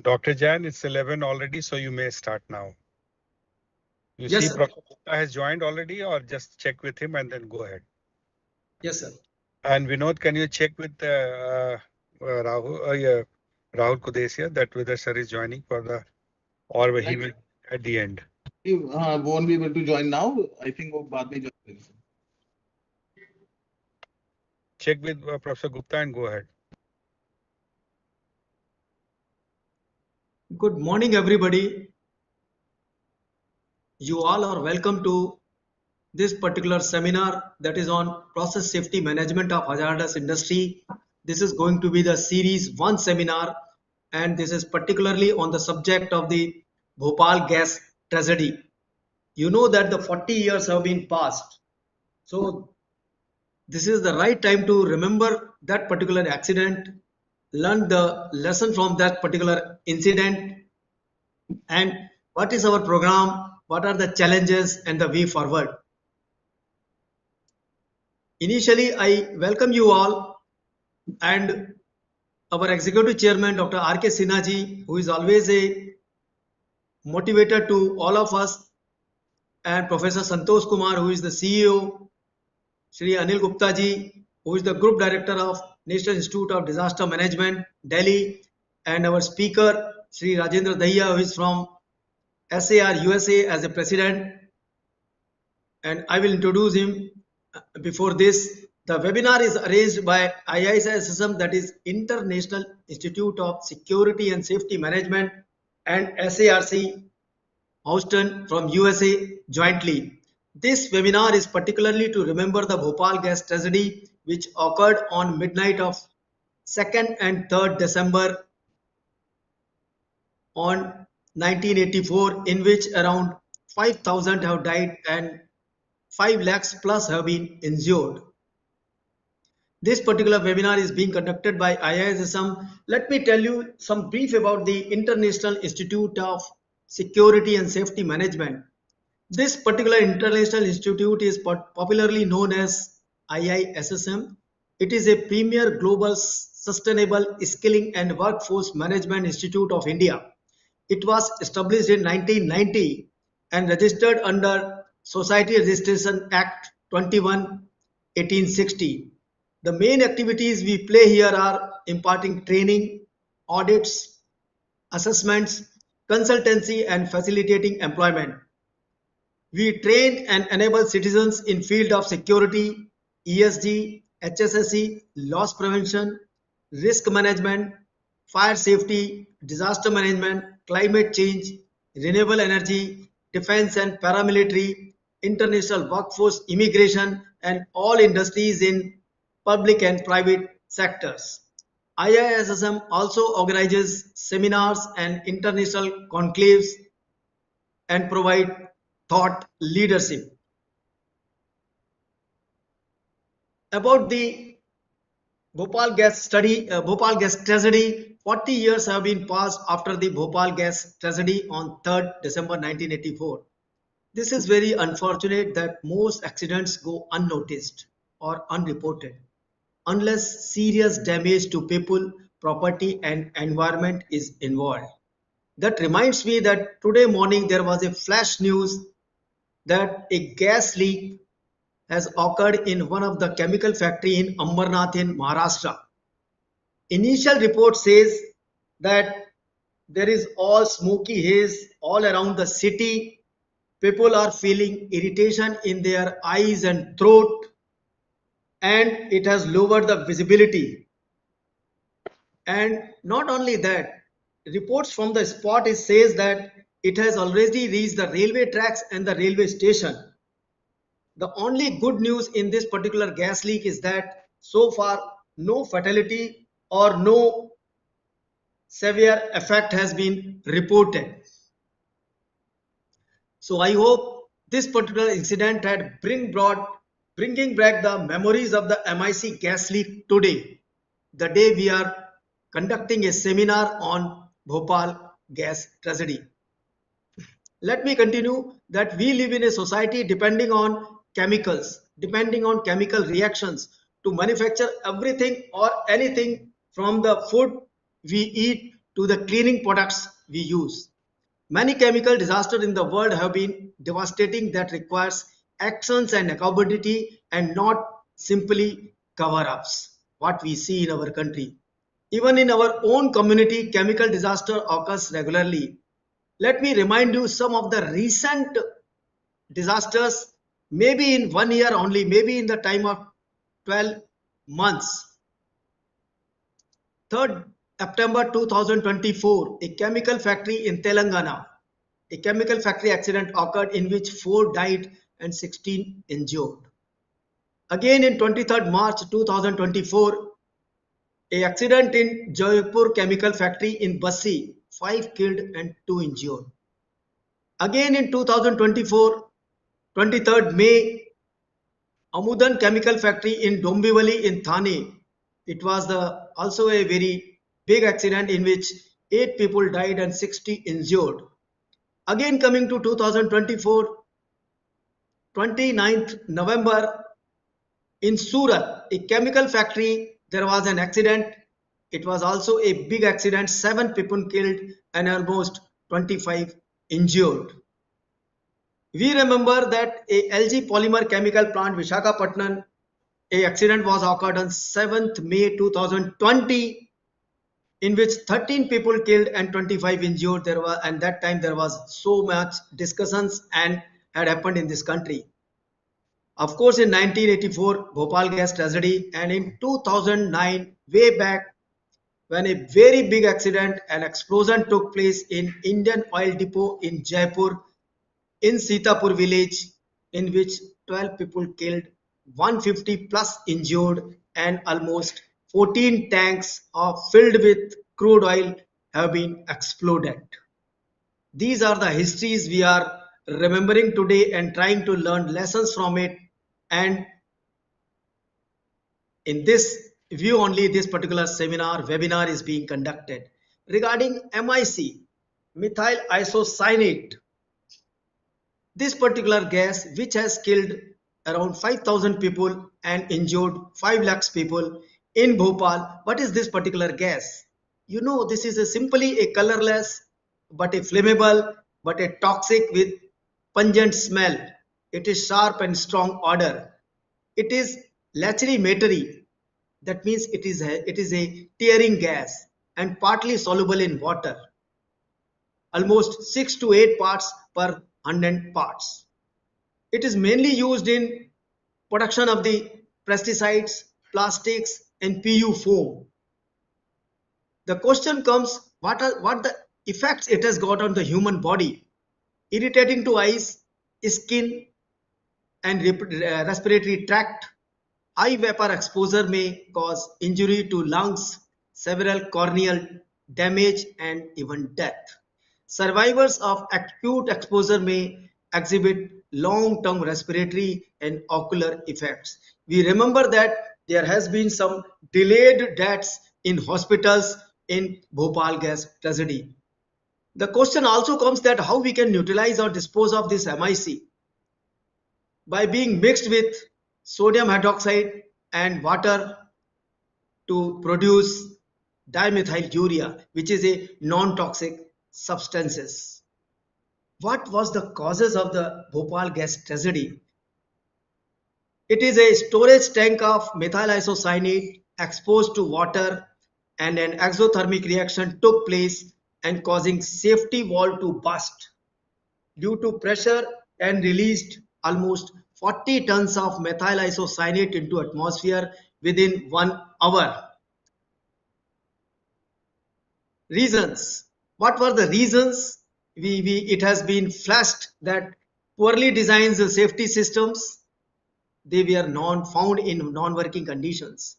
Dr. Jan, it's 11 already, so you may start now. You Yes, see, sir. Professor Gupta has joined already, or just check with him and then go ahead. Yes, sir. And Vinod, can you check with Rahul Kudesia that whether sir is joining for the, or he will at the end? He won't be able to join now. I think वो बाद में join करेगा. Check with Professor Gupta and go ahead. Good morning, everybody. You all are welcome to this particular seminar that is on process safety management of hazardous industry. This is going to be the series 1 seminar, and this is particularly on the subject of the Bhopal gas tragedy. You know that the 40 years have been passed. So this is the right time to remember that particular accident, learn the lesson from that particular incident, and what is our program, what are the challenges and the way forward. Initially, I welcome you all and our executive chairman, Dr. R.K. Sinha ji, who is always a motivator to all of us, and Professor Santosh Kumar, who is the CEO, Shri Anil Gupta ji, who is the Group Director of National Institute of Disaster Management, Delhi, and our speaker, Shri Rajendra Dahiya, who is from SAR USA as a president, and I will introduce him before this. The webinar is arranged by IISSM, that is International Institute of Security and Safety Management, and SARC Houston from USA jointly. This webinar is particularly to remember the Bhopal gas tragedy which occurred on midnight of 2nd and 3rd December on 1984, in which around 5,000 have died and 5 lakhs plus have been injured. This particular webinar is being conducted by IISM. Let me tell you some brief about the International Institute of Security and Safety Management. This particular international institute is popularly known as IISSM. It is a premier global sustainable skilling and workforce management institute of India. It was established in 1990 and registered under Society Registration Act 21, 1860. The main activities we play here are imparting training, audits, assessments, consultancy, and facilitating employment. We train and enable citizens in field of security, ESG, HSSE, loss prevention, risk management, fire safety, disaster management, climate change, renewable energy, defense and paramilitary, international workforce, immigration, and all industries in public and private sectors. IISSM also organizes seminars and international conclaves and provide thought leadership. About the Bhopal gas tragedy, 40 years have been passed after the Bhopal gas tragedy on 3rd December 1984. This is very unfortunate that most accidents go unnoticed or unreported unless serious damage to people, property and environment is involved. That reminds me that today morning there was a flash news that a gas leak has occurred in one of the chemical factory in Amarnath in Maharashtra. Initial report says that there is all smoky haze all around the city. People are feeling irritation in their eyes and throat, and it has lowered the visibility. And not only that, reports from the spot says that it has already reached the railway tracks and the railway station. The only good news in this particular gas leak is that so far no fatality or no severe effect has been reported. So I hope this particular incident had bringing back the memories of the MIC gas leak today, the day we are conducting a seminar on Bhopal gas tragedy. Let me continue that we live in a society depending on chemicals, depending on chemical reactions to manufacture everything or anything from the food we eat to the cleaning products we use. Many chemical disasters in the world have been devastating that requires actions and accountability and not simply cover-ups, what we see in our country. Even in our own community, chemical disaster occurs regularly. Let me remind you some of the recent disasters, maybe in 1 year only, maybe in the time of 12 months. 3rd September 2024, a chemical factory in Telangana. A chemical factory accident occurred in which 4 died and 16 injured. Again in 23rd March 2024, a accident in Jaipur chemical factory in Bassi, 5 killed and 2 injured. Again in 2024, 23rd May, Amudan chemical factory in Dombivali in Thane. It was also a very big accident in which 8 people died and 60 injured. Again coming to 2024, 29th November in Surat, a chemical factory, there was an accident. It was also a big accident, 7 people killed and almost 25 injured. We remember that a LG polymer chemical plant Visakhapatnam, a accident was occurred on 7th May 2020 in which 13 people killed and 25 injured. There was, and that time there was so much discussions and had happened in this country. Of course, in 1984, Bhopal gas tragedy, and in 2009, way back, when a very big accident, an explosion took place in Indian Oil Depot in Jaipur, in Sitapur village, in which 12 people killed, 150 plus injured, and almost 14 tanks filled with crude oil have been exploded. These are the histories we are remembering today and trying to learn lessons from it. And in this view only, this particular webinar is being conducted regarding MIC, methyl isocyanate. This particular gas, which has killed around 5,000 people and injured 5 lakhs people in Bhopal. What is this particular gas? You know, this is simply a colorless, but a flammable, but a toxic with pungent smell. It is sharp and strong odor. It is lacrimeatory. That means it is a tearing gas and partly soluble in water. Almost 6 to 8 parts per 100 parts. It is mainly used in production of the pesticides, plastics, and PU foam. The question comes, what the effects it has got on the human body? Irritating to eyes, skin, and respiratory tract. High vapor exposure may cause injury to lungs, several corneal damage, and even death. Survivors of acute exposure may exhibit long-term respiratory and ocular effects. We remember that there has been some delayed deaths in hospitals in Bhopal gas tragedy. The question also comes that how we can utilize or dispose of this MIC by being mixed with sodium hydroxide and water to produce dimethylurea, which is a non-toxic substances. What was the causes of the Bhopal gas tragedy? It is a storage tank of methyl isocyanate exposed to water, and an exothermic reaction took place and causing safety valve to burst. Due to pressure and released almost 40 tons of methyl isocyanate into atmosphere within 1 hour. Reasons. What were the reasons? It has been flashed that poorly designed safety systems, they were found in non-working conditions.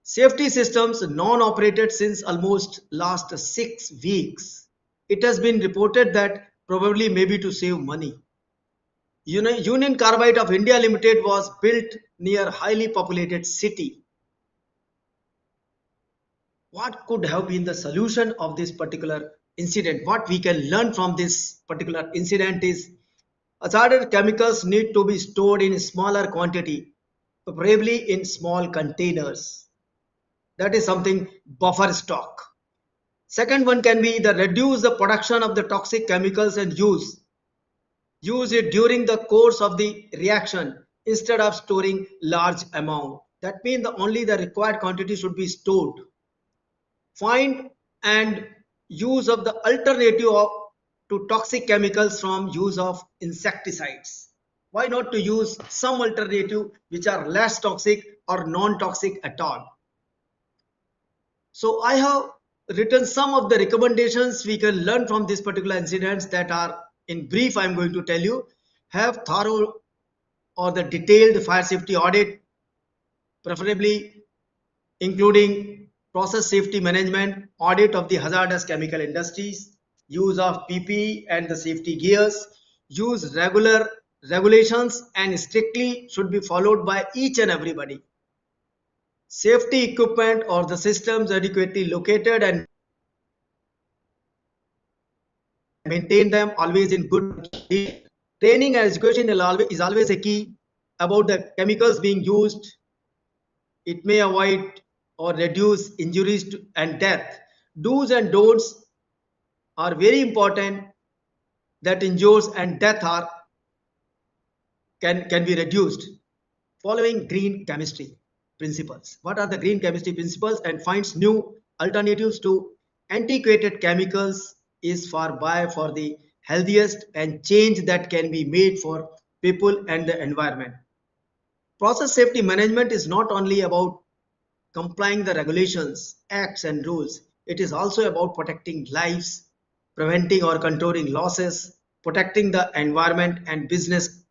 Safety systems non-operated since almost last 6 weeks. It has been reported that probably maybe to save money. Union Carbide of India Limited was built near highly populated city. What could have been the solution of this particular incident? What we can learn from this particular incident is hazardous chemicals need to be stored in smaller quantity, preferably in small containers. That is something buffer stock. Second one can be the reduce the production of the toxic chemicals and use it during the course of the reaction instead of storing large amount. That means only the required quantity should be stored. Find and use of the alternative to toxic chemicals from use of insecticides. Why not to use some alternative which are less toxic or non-toxic at all? So I have written some of the recommendations we can learn from this particular incidents that are in brief I am going to tell you. Have thorough or the detailed fire safety audit, preferably including process safety management, audit of the hazardous chemical industries, use of PPE and the safety gears, use regular regulations and strictly should be followed by each and everybody. Safety equipment or the systems adequately located and maintain them always in good condition. Training and education is always a key about the chemicals being used. It may avoid or reduce injuries and death. Do's and don'ts are very important that injuries and death are can be reduced. Following green chemistry principles. What are the green chemistry principles? And finds new alternatives to antiquated chemicals is for the healthiest and change that can be made for people and the environment. Process safety management is not only about complying the regulations, acts and rules. It is also about protecting lives, preventing or controlling losses, protecting the environment and business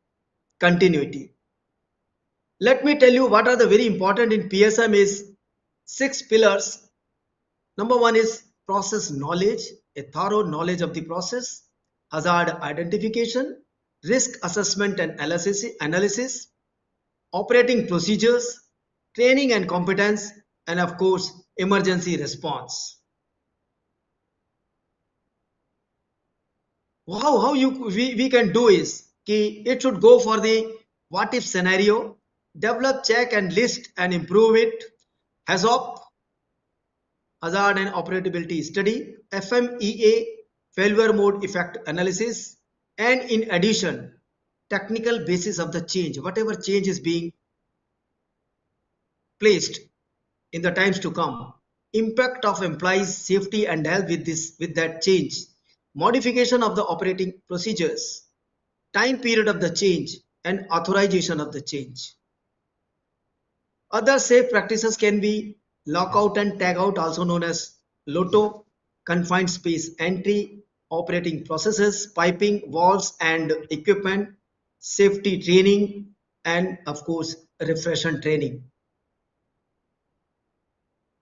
continuity. Let me tell you what are the very important in PSM is 6 pillars. Number 1 is process knowledge, a thorough knowledge of the process, hazard identification, risk assessment and analysis, operating procedures, training and competence, and of course, emergency response. How we can do is it should go for the what if scenario, develop, check and list and improve it, HAZOP, hazard and operability study, FMEA, failure mode effect analysis, and in addition, technical basis of the change, whatever change is being placed in the times to come, impact of employees safety and health with that change, modification of the operating procedures, time period of the change and authorization of the change. Other safe practices can be lockout and tagout, also known as LOTO, confined space entry, operating processes, piping, valves and equipment, safety training, and of course refresher training.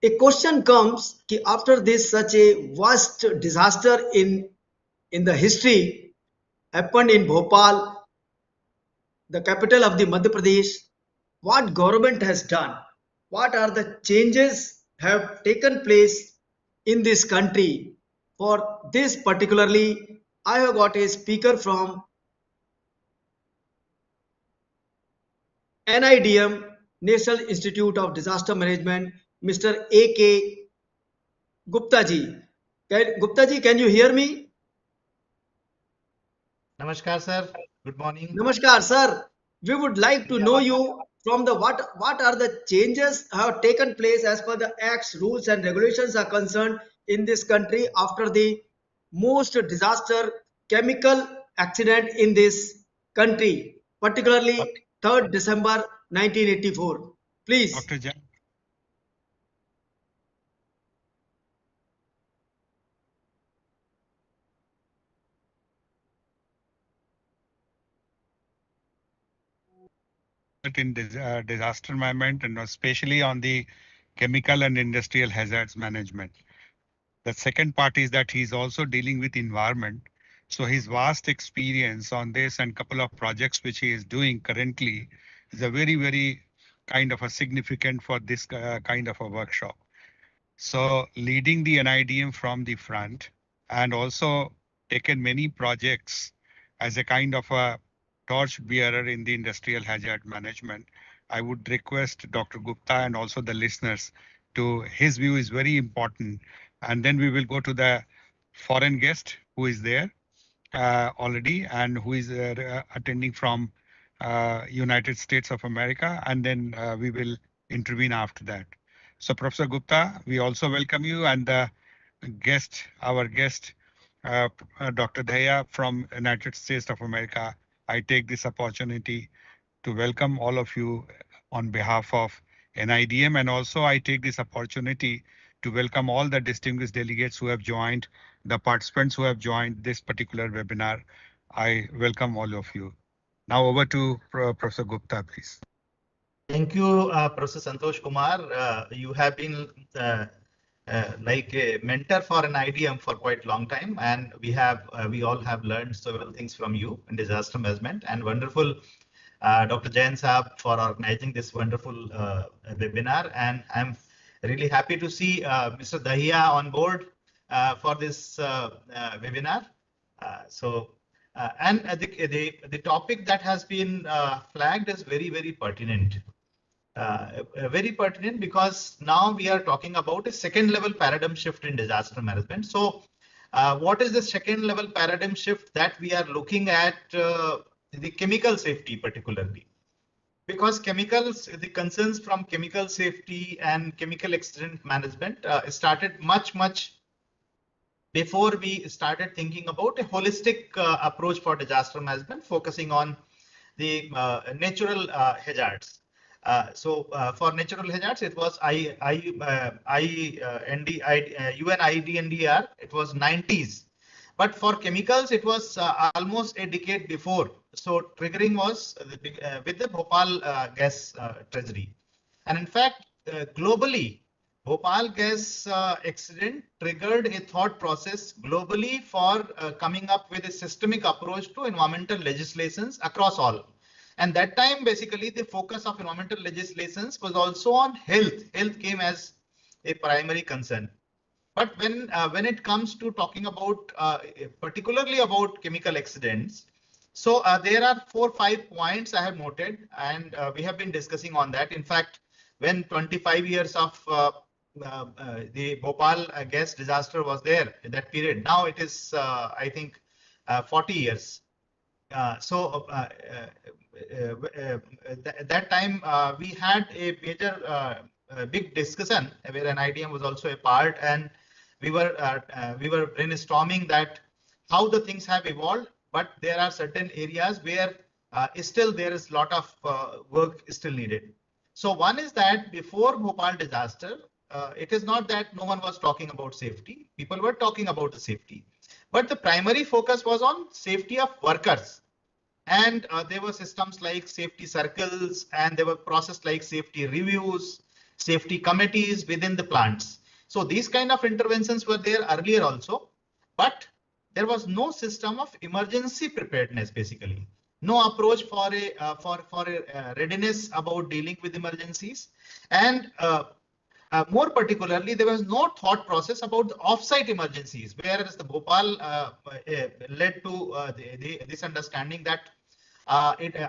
A question comes after this such a vast disaster in the history happened in Bhopal, the capital of the Madhya Pradesh, what government has done, what are the changes have taken place in this country. For this particularly, I have got a speaker from NIDM, National Institute of Disaster Management, Mr. A.K. Gupta ji. Gupta ji, can you hear me? Namaskar, sir. Good morning. Namaskar, sir. We would like to know you from the what are the changes have taken place as per the acts, rules and regulations are concerned in this country after the most disaster chemical accident in this country, particularly 3rd December 1984. Please. Dr. Jan. In disaster management and especially on the chemical and industrial hazards management. The second part is that he's also dealing with environment. So his vast experience on this and couple of projects which he is doing currently is a very kind of a significant for this kind of a workshop. So leading the NIDM from the front and also taken many projects as a kind of a torch bearer in the industrial hazard management. I would request Dr. Gupta and also the listeners to his view is very important And then we will go to the foreign guest who is there already and who is attending from United States of America, and then we will intervene after that. So, Professor Gupta, we also welcome you and the guest, our guest, Dr. Daya from United States of America. I take this opportunity to welcome all of you on behalf of NIDM, and also I take this opportunity to welcome all the distinguished delegates who have joined, the participants who have joined this particular webinar. I welcome all of you. Now over to Professor Gupta, please. Thank you, Professor Santosh Kumar. You have been like a mentor for an IDM for quite a long time, and we all have learned several things from you in disaster management. And wonderful, Dr. Jain Saab, for organizing this wonderful webinar. And I'm really happy to see Mr. Dahiya on board for this webinar. The topic that has been flagged is very pertinent. Very pertinent because now we are talking about a second level paradigm shift in disaster management. So what is the second level paradigm shift that we are looking at? The chemical safety particularly, because chemicals, the concerns from chemical safety and chemical accident management started much before we started thinking about a holistic approach for disaster management, focusing on the natural hazards. For natural hazards, it was UNIDNDR, it was 90s. But for chemicals, it was almost a decade before. So triggering was with the Bhopal gas tragedy. And in fact, globally, Bhopal gas accident triggered a thought process globally for coming up with a systemic approach to environmental legislations across all. And that time, basically, the focus of environmental legislations was also on health. Health came as a primary concern. But when it comes to talking about particularly about chemical accidents, so there are 4 or 5 points I have noted, and we have been discussing on that. In fact, when 25 years of the Bhopal gas disaster was there in that period, now it is I think 40 years. That time we had a major big discussion where an IDM was also a part, and we were brainstorming that how the things have evolved, but there are certain areas where still there is a lot of work still needed. So one is that before Bhopal disaster, it is not that no one was talking about safety. People were talking about the safety, but the primary focus was on safety of workers. And there were systems like safety circles, and there were processes like safety reviews, safety committees within the plants. So these kind of interventions were there earlier also, but there was no system of emergency preparedness, basically. No approach for a readiness about dealing with emergencies. And more particularly, there was no thought process about the off-site emergencies, whereas the Bhopal led to this understanding that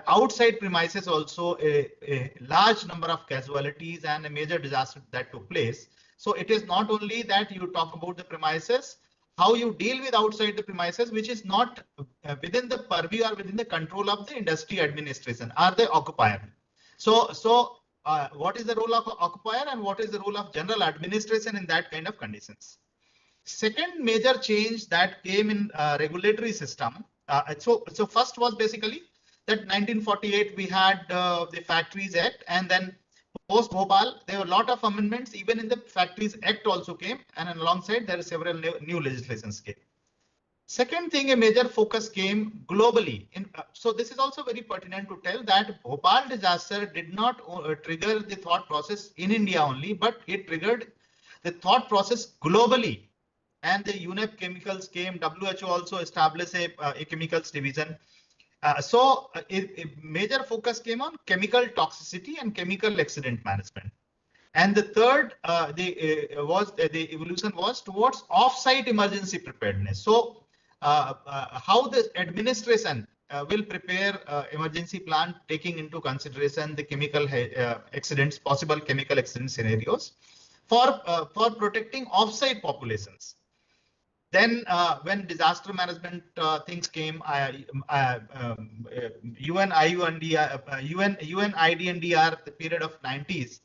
outside premises also a large number of casualties and a major disaster that took place. So it is not only that you talk about the premises, how you deal with outside the premises, which is not within the purview or within the control of the industry administration or the occupier. So what is the role of occupier and what is the role of general administration in that kind of conditions? Second major change that came in regulatory system. So first was basically that 1948 we had the Factories Act, and then post Bhopal there were a lot of amendments even in the Factories Act also came, and alongside there are several new legislations came. Second thing, a major focus came globally. So this is also very pertinent to tell that Bhopal disaster did not trigger the thought process in India only, but it triggered the thought process globally. And the UNEP chemicals came, WHO also established a chemicals division. So a major focus came on chemical toxicity and chemical accident management. And the third, the evolution was towards off-site emergency preparedness. So how the administration will prepare emergency plan taking into consideration the chemical accidents, possible chemical accident scenarios. for protecting offsite populations. Then when disaster management things came, UNIDNDR, the period of 90s,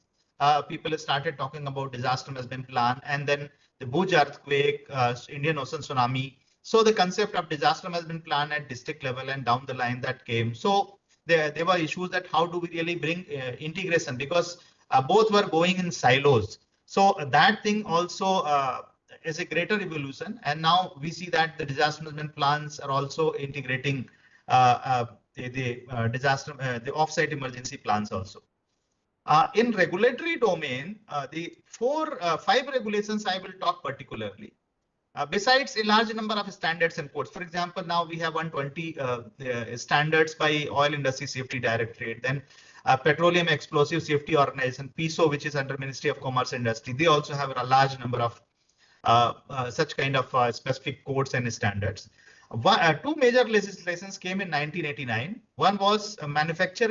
people started talking about disaster management plan, and then the Bhuj earthquake, Indian Ocean tsunami. So the concept of disaster management plan at district level and down the line that came. So there were issues that how do we really bring integration, because both were going in silos. So that thing also is a greater evolution, and now we see that the disaster management plans are also integrating the offsite emergency plans also. In regulatory domain, the five regulations I will talk particularly. Besides a large number of standards and codes, for example, now we have 120 standards by Oil Industry Safety Directorate, then Petroleum Explosive Safety Organization, PISO, which is under Ministry of Commerce and Industry. They also have a large number of such kind of specific codes and standards. Two major legislations came in 1989. One was manufacture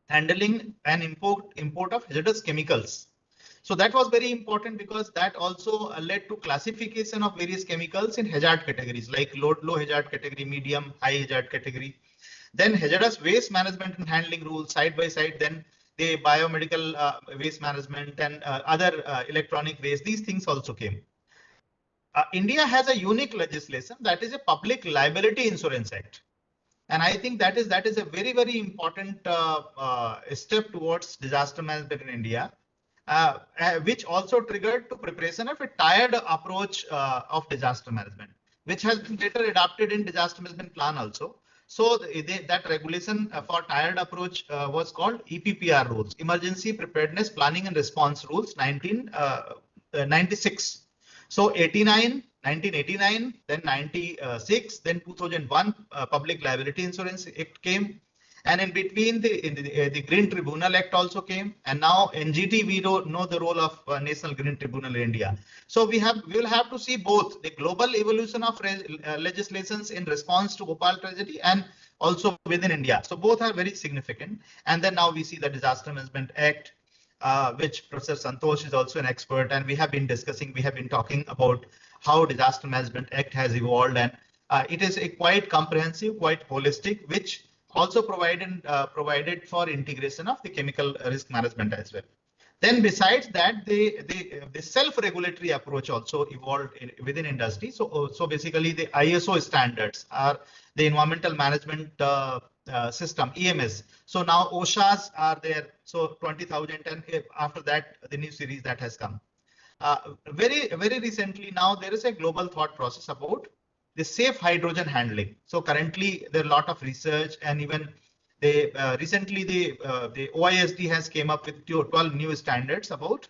handling and import of hazardous chemicals. So that was very important because that also led to classification of various chemicals in hazard categories like low hazard category, medium, high hazard category. Then hazardous waste management and handling rules side by side. Then the biomedical waste management and other electronic waste. These things also came. India has a unique legislation, that is a Public Liability Insurance Act. And I think that is a very, very important step towards disaster management in India, which also triggered to preparation of a tiered approach of disaster management, which has been later adopted in disaster management plan also. So that regulation for tiered approach was called EPPR rules, Emergency Preparedness Planning and Response Rules, 1996. So 1989, then 96, then 2001 Public Liability Insurance Act came, and in between the Green Tribunal Act also came, and now NGT, we don't know the role of National Green Tribunal in India. So we will have to see both the global evolution of legislations in response to Bhopal tragedy and also within India. So both are very significant. And then now we see the Disaster Management Act, which Professor Santosh is also an expert, and we have been talking about how Disaster Management Act has evolved, and it is a quite comprehensive, quite holistic, which also provided for integration of the chemical risk management as well. Then besides that, the self-regulatory approach also evolved within industry. So basically the ISO standards are the environmental management system, EMS. So now OSHAs are there. So 20,000, and after that, the new series that has come. Very recently now there is a global thought process about the safe hydrogen handling. So currently there are a lot of research, and even recently the OISD has came up with 12 new standards about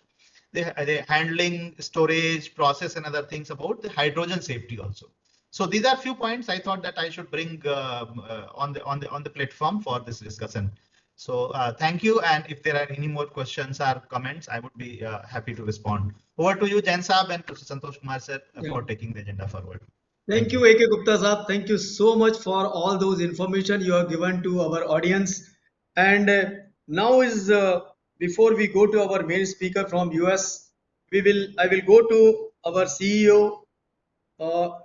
the handling, storage, process, and other things about the hydrogen safety also. So these are few points I thought that I should bring on the platform for this discussion. So thank you, and if there are any more questions or comments, I would be happy to respond. Over to you, Jain Saab and Professor Santosh Kumar sir, for taking the agenda forward. Thank you, A.K. Gupta Saab. Thank you so much for all those information you have given to our audience. And now is before we go to our main speaker from US, I will go to our CEO,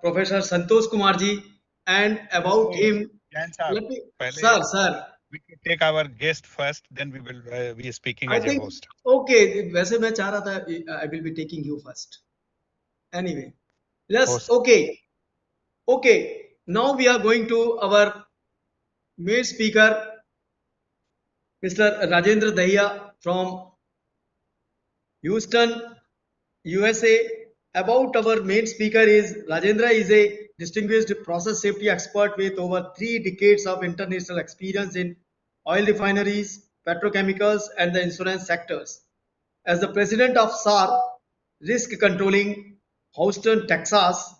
Professor Santosh Kumarji, and about him. Jain Saab, Let me, sir. We can take our guest first, then we will be speaking as a host. Okay, वैसे मैं चाह रहा था I will be taking you first. Anyway, yes, Host. Okay, now we are going to our main speaker, Mr. Rajendra Dahiya from Houston, USA. About our main speaker is Rajendra is a distinguished process safety expert with over 3 decades of international experience in oil refineries, petrochemicals, and the insurance sectors. As the president of SAR Risk Controlling, Houston, Texas,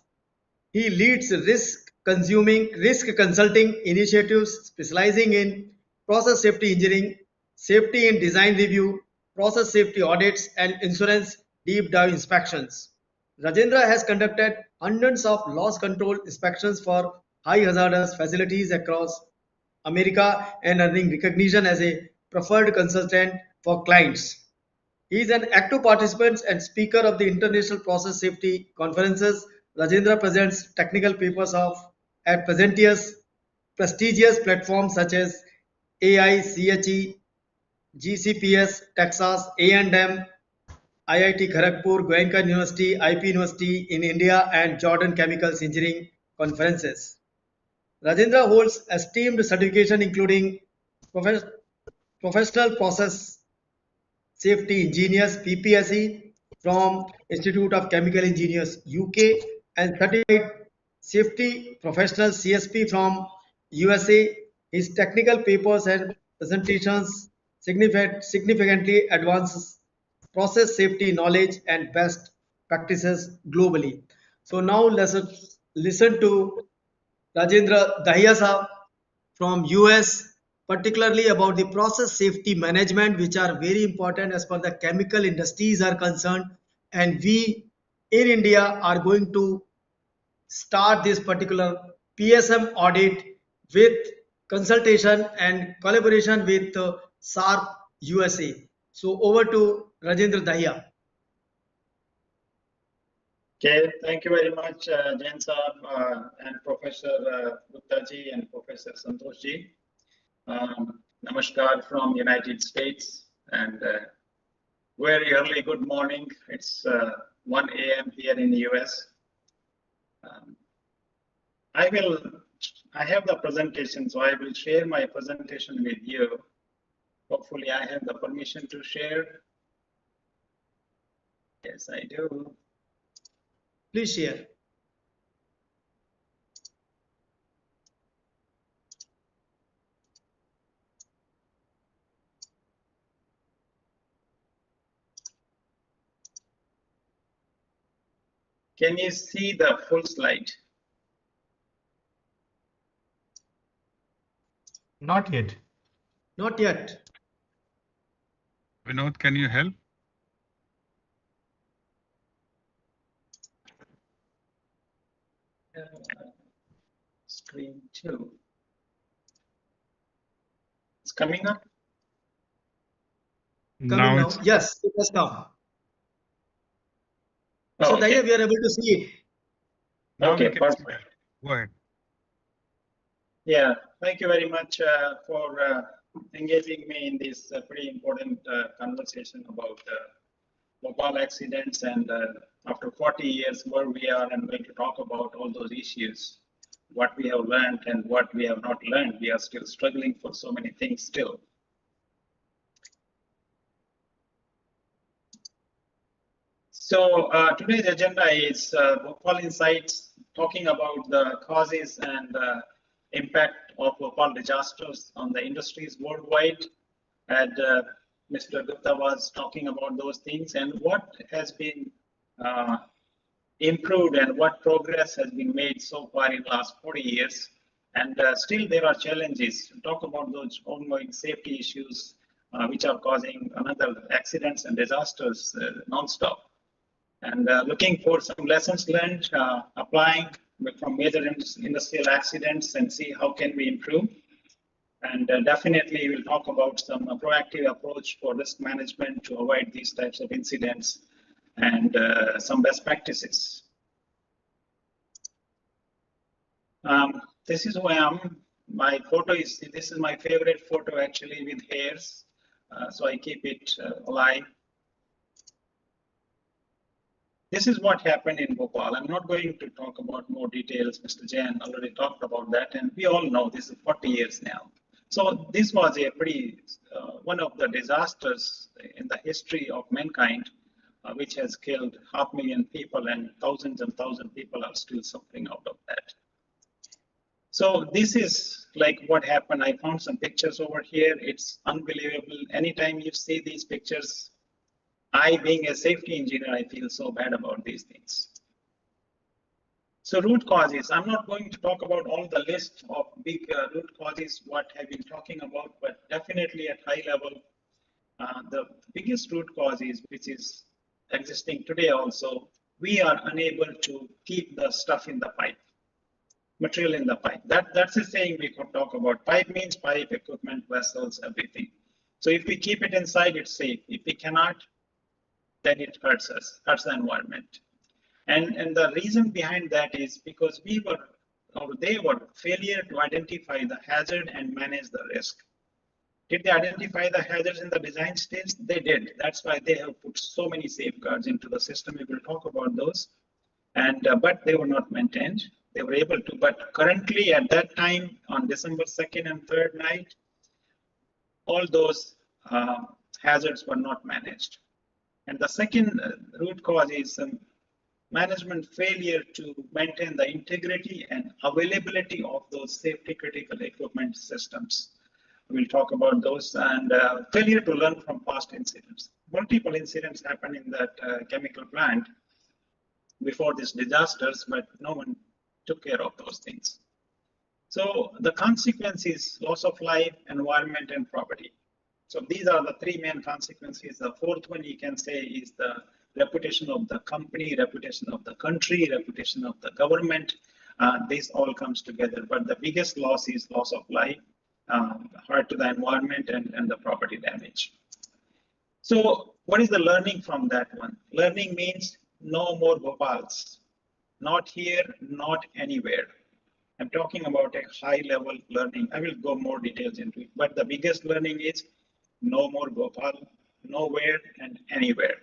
he leads risk consulting initiatives specializing in process safety engineering, safety in design review, process safety audits, and insurance deep dive inspections. Rajendra has conducted hundreds of loss control inspections for high hazardous facilities across America and earning recognition as a preferred consultant for clients. He is an active participant and speaker of the International Process Safety Conferences. Rajendra presents technical papers at prestigious platforms such as AICHE, GCPS, Texas, A&M, IIT Kharagpur, Goenka University, IP University in India, and Jordan Chemicals Engineering conferences. Rajendra holds esteemed certification including Professional Process Safety Engineers (PPSE) from Institute of Chemical Engineers (UK) and Certified Safety Professional (CSP) from USA. His technical papers and presentations significantly advances process safety knowledge and best practices globally. So now let's listen to Rajendra Dahiya Saab from US, particularly about the process safety management, which are very important as far the chemical industries are concerned. And we in India are going to start this particular PSM audit with consultation and collaboration with SARP USA. So over to Rajendra Dahiya. Okay, thank you very much, Jain Saab and Professor Gupta ji and Professor Santosh ji. Namaskar from United States and very early good morning. It's 1 a.m. here in the US. I have the presentation, so I will share my presentation with you. Hopefully I have the permission to share. Yes, I do. Please share. Can you see the full slide? Not yet. Not yet. Vinod, can you help? Screen 2. It's coming up. Coming now. It's Yes, it has come. Oh, So okay. Dahiya, we are able to see it. now Okay, we can see perfect. that. Go ahead. Yeah, thank you very much for engaging me in this pretty important conversation about Bhopal accidents and after 40 years where we are, and going to talk about all those issues, what we have learned and what we have not learned. We are still struggling for so many things still. So today's agenda is Bhopal Insights, talking about the causes and impact of Bhopal disasters on the industries worldwide. And Mr. Gupta was talking about those things and what has been improved and what progress has been made so far in the last 40 years. And still there are challenges. Talk about those ongoing safety issues which are causing another accidents and disasters non-stop. And looking for some lessons learned, applying from major industrial accidents and see how can we improve. And definitely we'll talk about some proactive approach for risk management to avoid these types of incidents and some best practices. This is who I am. My photo is, this is my favorite photo actually with hairs. So I keep it alive. This is what happened in Bhopal. I'm not going to talk about more details. Mr. Jain already talked about that, and we all know this is 40 years now. So this was a pretty, one of the disasters in the history of mankind, which has killed 500,000 people, and thousands people are still suffering out of that. So this is like what happened. I found some pictures over here. It's unbelievable. Anytime you see these pictures, I, being a safety engineer, I feel so bad about these things. So root causes, I'm not going to talk about all the list of big root causes, what I've been talking about, but definitely at high level, the biggest root cause is, which is existing today also, we are unable to keep the stuff in the pipe, material in the pipe. That's a saying we could talk about. Pipe means pipe, equipment, vessels, everything. So if we keep it inside, it's safe. If we cannot, then it hurts us, hurts the environment. And the reason behind that is because we were, or they were, failure to identify the hazard and manage the risk. Did they identify the hazards in the design stage? They did. That's why they have put so many safeguards into the system. We will talk about those. And but they were not maintained. They were able to, but currently at that time on December 2nd and 3rd night, all those hazards were not managed. And the second root cause is management failure to maintain the integrity and availability of those safety critical equipment systems. We'll talk about those, and failure to learn from past incidents. Multiple incidents happened in that chemical plant before these disasters, but no one took care of those things. So the consequence is loss of life, environment, and property. So these are the three main consequences. The fourth one you can say is the reputation of the company, reputation of the country, reputation of the government. This all comes together, but the biggest loss is loss of life, hurt to the environment, and the property damage. So what is the learning from that one? Learning means no more Bhopals, not here, not anywhere. I'm talking about a high level learning. I will go more details into it, but the biggest learning is no more Bhopal, nowhere and anywhere.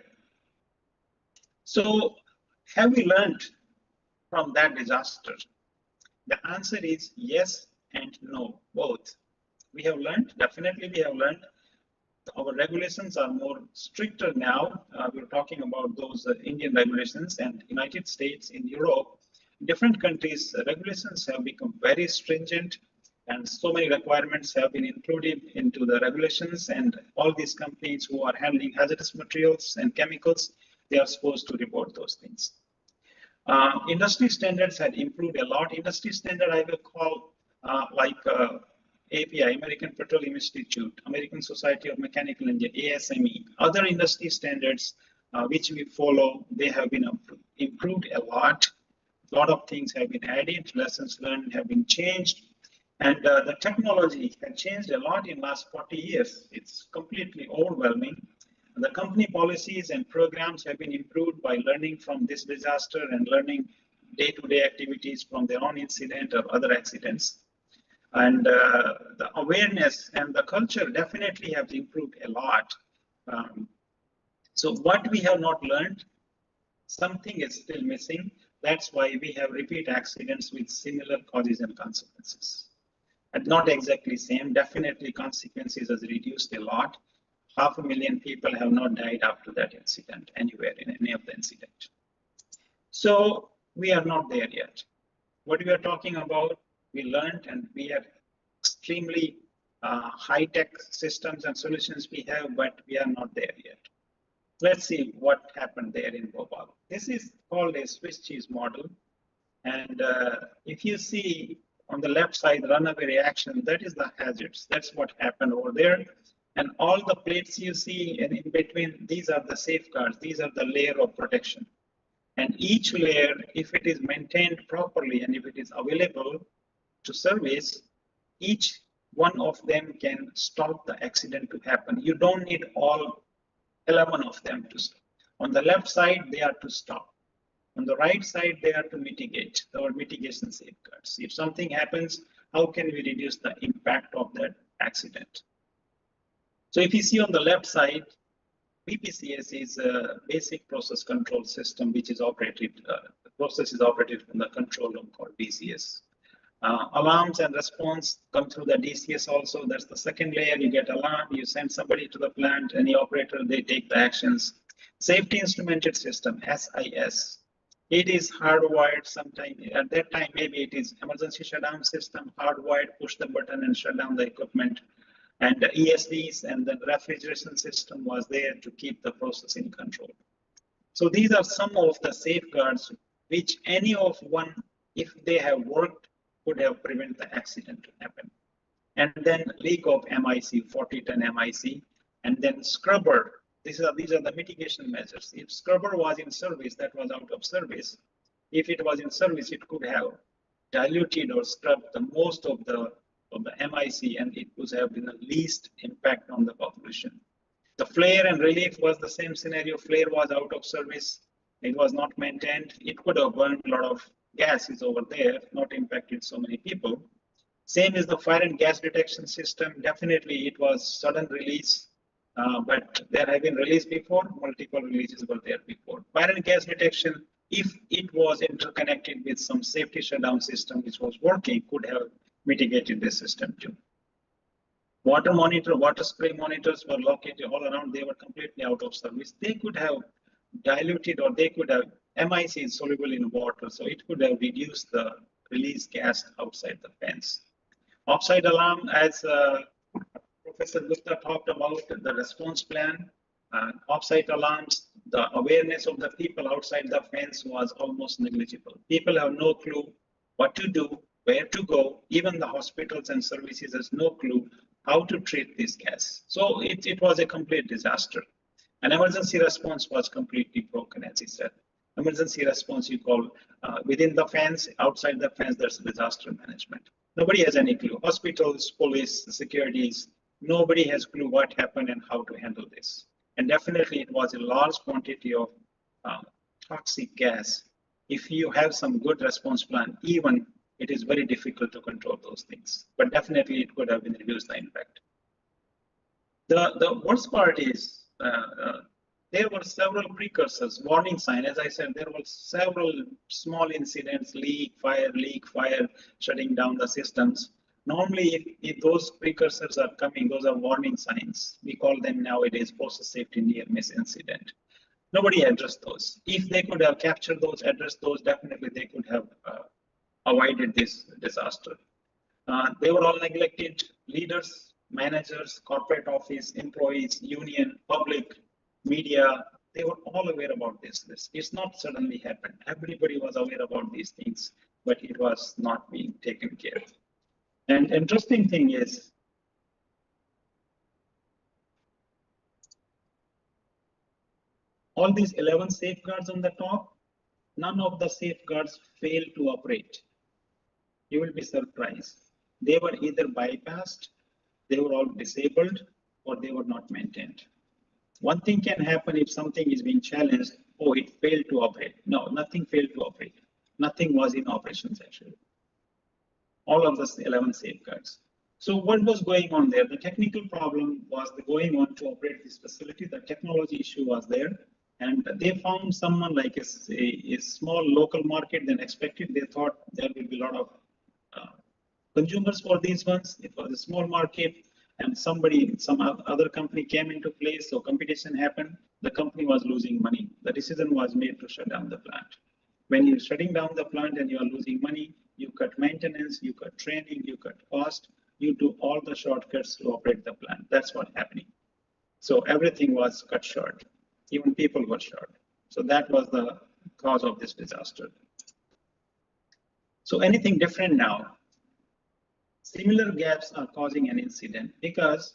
So have we learned from that disaster? The answer is yes and no, both. We have learned, definitely we have learned. Our regulations are more stricter now. We're talking about those Indian regulations, and United States, in Europe, different countries, regulations have become very stringent, and so many requirements have been included into the regulations, and all these companies who are handling hazardous materials and chemicals, they are supposed to report those things. Industry standards had improved a lot. Industry standard I will call API, American Petroleum Institute, American Society of Mechanical Engineers, ASME, other industry standards which we follow, they have been improved a lot. A lot of things have been added, lessons learned have been changed, and the technology has changed a lot in last 40 years. It's completely overwhelming. The company policies and programs have been improved by learning from this disaster and learning day-to-day activities from their own incident or other accidents. And the awareness and the culture definitely have improved a lot. So what we have not learned, something is still missing. That's why we have repeat accidents with similar causes and consequences. And not exactly same, definitely consequences has reduced a lot. 500,000 people have not died after that incident anywhere in any of the incident. So we are not there yet. What we are talking about, we learned, and we have extremely high-tech systems and solutions we have, but we are not there yet. Let's see what happened there in Bhopal. This is called a Swiss cheese model. And if you see on the left side, runaway reaction, that is the hazards. That's what happened over there. And all the plates you see and in between, these are the safeguards. These are the layer of protection. And each layer, if it is maintained properly and if it is available to service, each one of them can stop the accident to happen. You don't need all 11 of them to stop. On the left side, they are to stop. On the right side, they are to mitigate, or mitigation safeguards. If something happens, how can we reduce the impact of that accident? So if you see on the left side, BPCS is a basic process control system, which is operated, the process is operated from the control room called BCS. Alarms and response come through the DCS also. That's the second layer. You get alarm, you send somebody to the plant, any operator, they take the actions. Safety instrumented system, SIS. It is hardwired sometime. At that time, maybe it is emergency shutdown system, hardwired, push the button and shut down the equipment. And the ESDs and the refrigeration system was there to keep the process in control. So these are some of the safeguards which any of one, if they have worked, could have prevented the accident to happen. And then leak of MIC, 40 ton MIC, and then scrubber. These are the mitigation measures. If scrubber was in service, that was out of service. If it was in service, it could have diluted or scrubbed the most of the MIC, and it would have been the least impact on the population. The flare and relief was the same scenario. Flare was out of service. It was not maintained. It could have burned a lot of gases over there, not impacted so many people. Same is the fire and gas detection system. Definitely it was sudden release, but there have been released before, multiple releases were there before. Fire and gas detection, if it was interconnected with some safety shutdown system which was working, could have mitigated the system too. Water monitor, water spray monitors were located all around. They were completely out of service. They could have diluted, or they could have, MIC is soluble in water, so it could have reduced the release gas outside the fence. Offside alarm, as Professor Gupta talked about, the response plan, offsite alarms, the awareness of the people outside the fence was almost negligible. People have no clue what to do, where to go. Even the hospitals and services has no clue how to treat this gas. So it was a complete disaster. An emergency response was completely broken, as he said. Emergency response, you call within the fence, outside the fence, there's disaster management. Nobody has any clue. Hospitals, police, securities, nobody has clue what happened and how to handle this. And definitely it was a large quantity of toxic gas. If you have some good response plan, even it is very difficult to control those things. But definitely it could have been reduced the impact. The worst part is there were several precursors, warning sign. As I said, there were several small incidents, leak, fire, shutting down the systems. Normally, if those precursors are coming, those are warning signs. We call them nowadays process safety near miss incident. Nobody addressed those. If they could have captured those, addressed those, definitely they could have avoided this disaster. They were all neglected. Leaders, managers, corporate office, employees, union, public, media, they were all aware about this. It's not suddenly happened. Everybody was aware about these things, but it was not being taken care of. And interesting thing is, all these 11 safeguards on the top, none of the safeguards failed to operate. You will be surprised. They were either bypassed, they were all disabled, or they were not maintained. One thing can happen if something is being challenged, oh, it failed to operate. No, nothing failed to operate. Nothing was in operations actually. All of the 11 safeguards. So what was going on there? The technical problem was going on to operate this facility. The technology issue was there. And they found someone like a small local market than expected. They thought there will be a lot of consumers for these ones. It was a small market, and some other company came into place, so competition happened. The company was losing money. The decision was made to shut down the plant. When you're shutting down the plant and you are losing money, you cut maintenance, you cut training, you cut cost, you do all the shortcuts to operate the plant. That's what's happening. So everything was cut short. Even people were short. So that was the cause of this disaster. So anything different now? Similar gaps are causing an incident because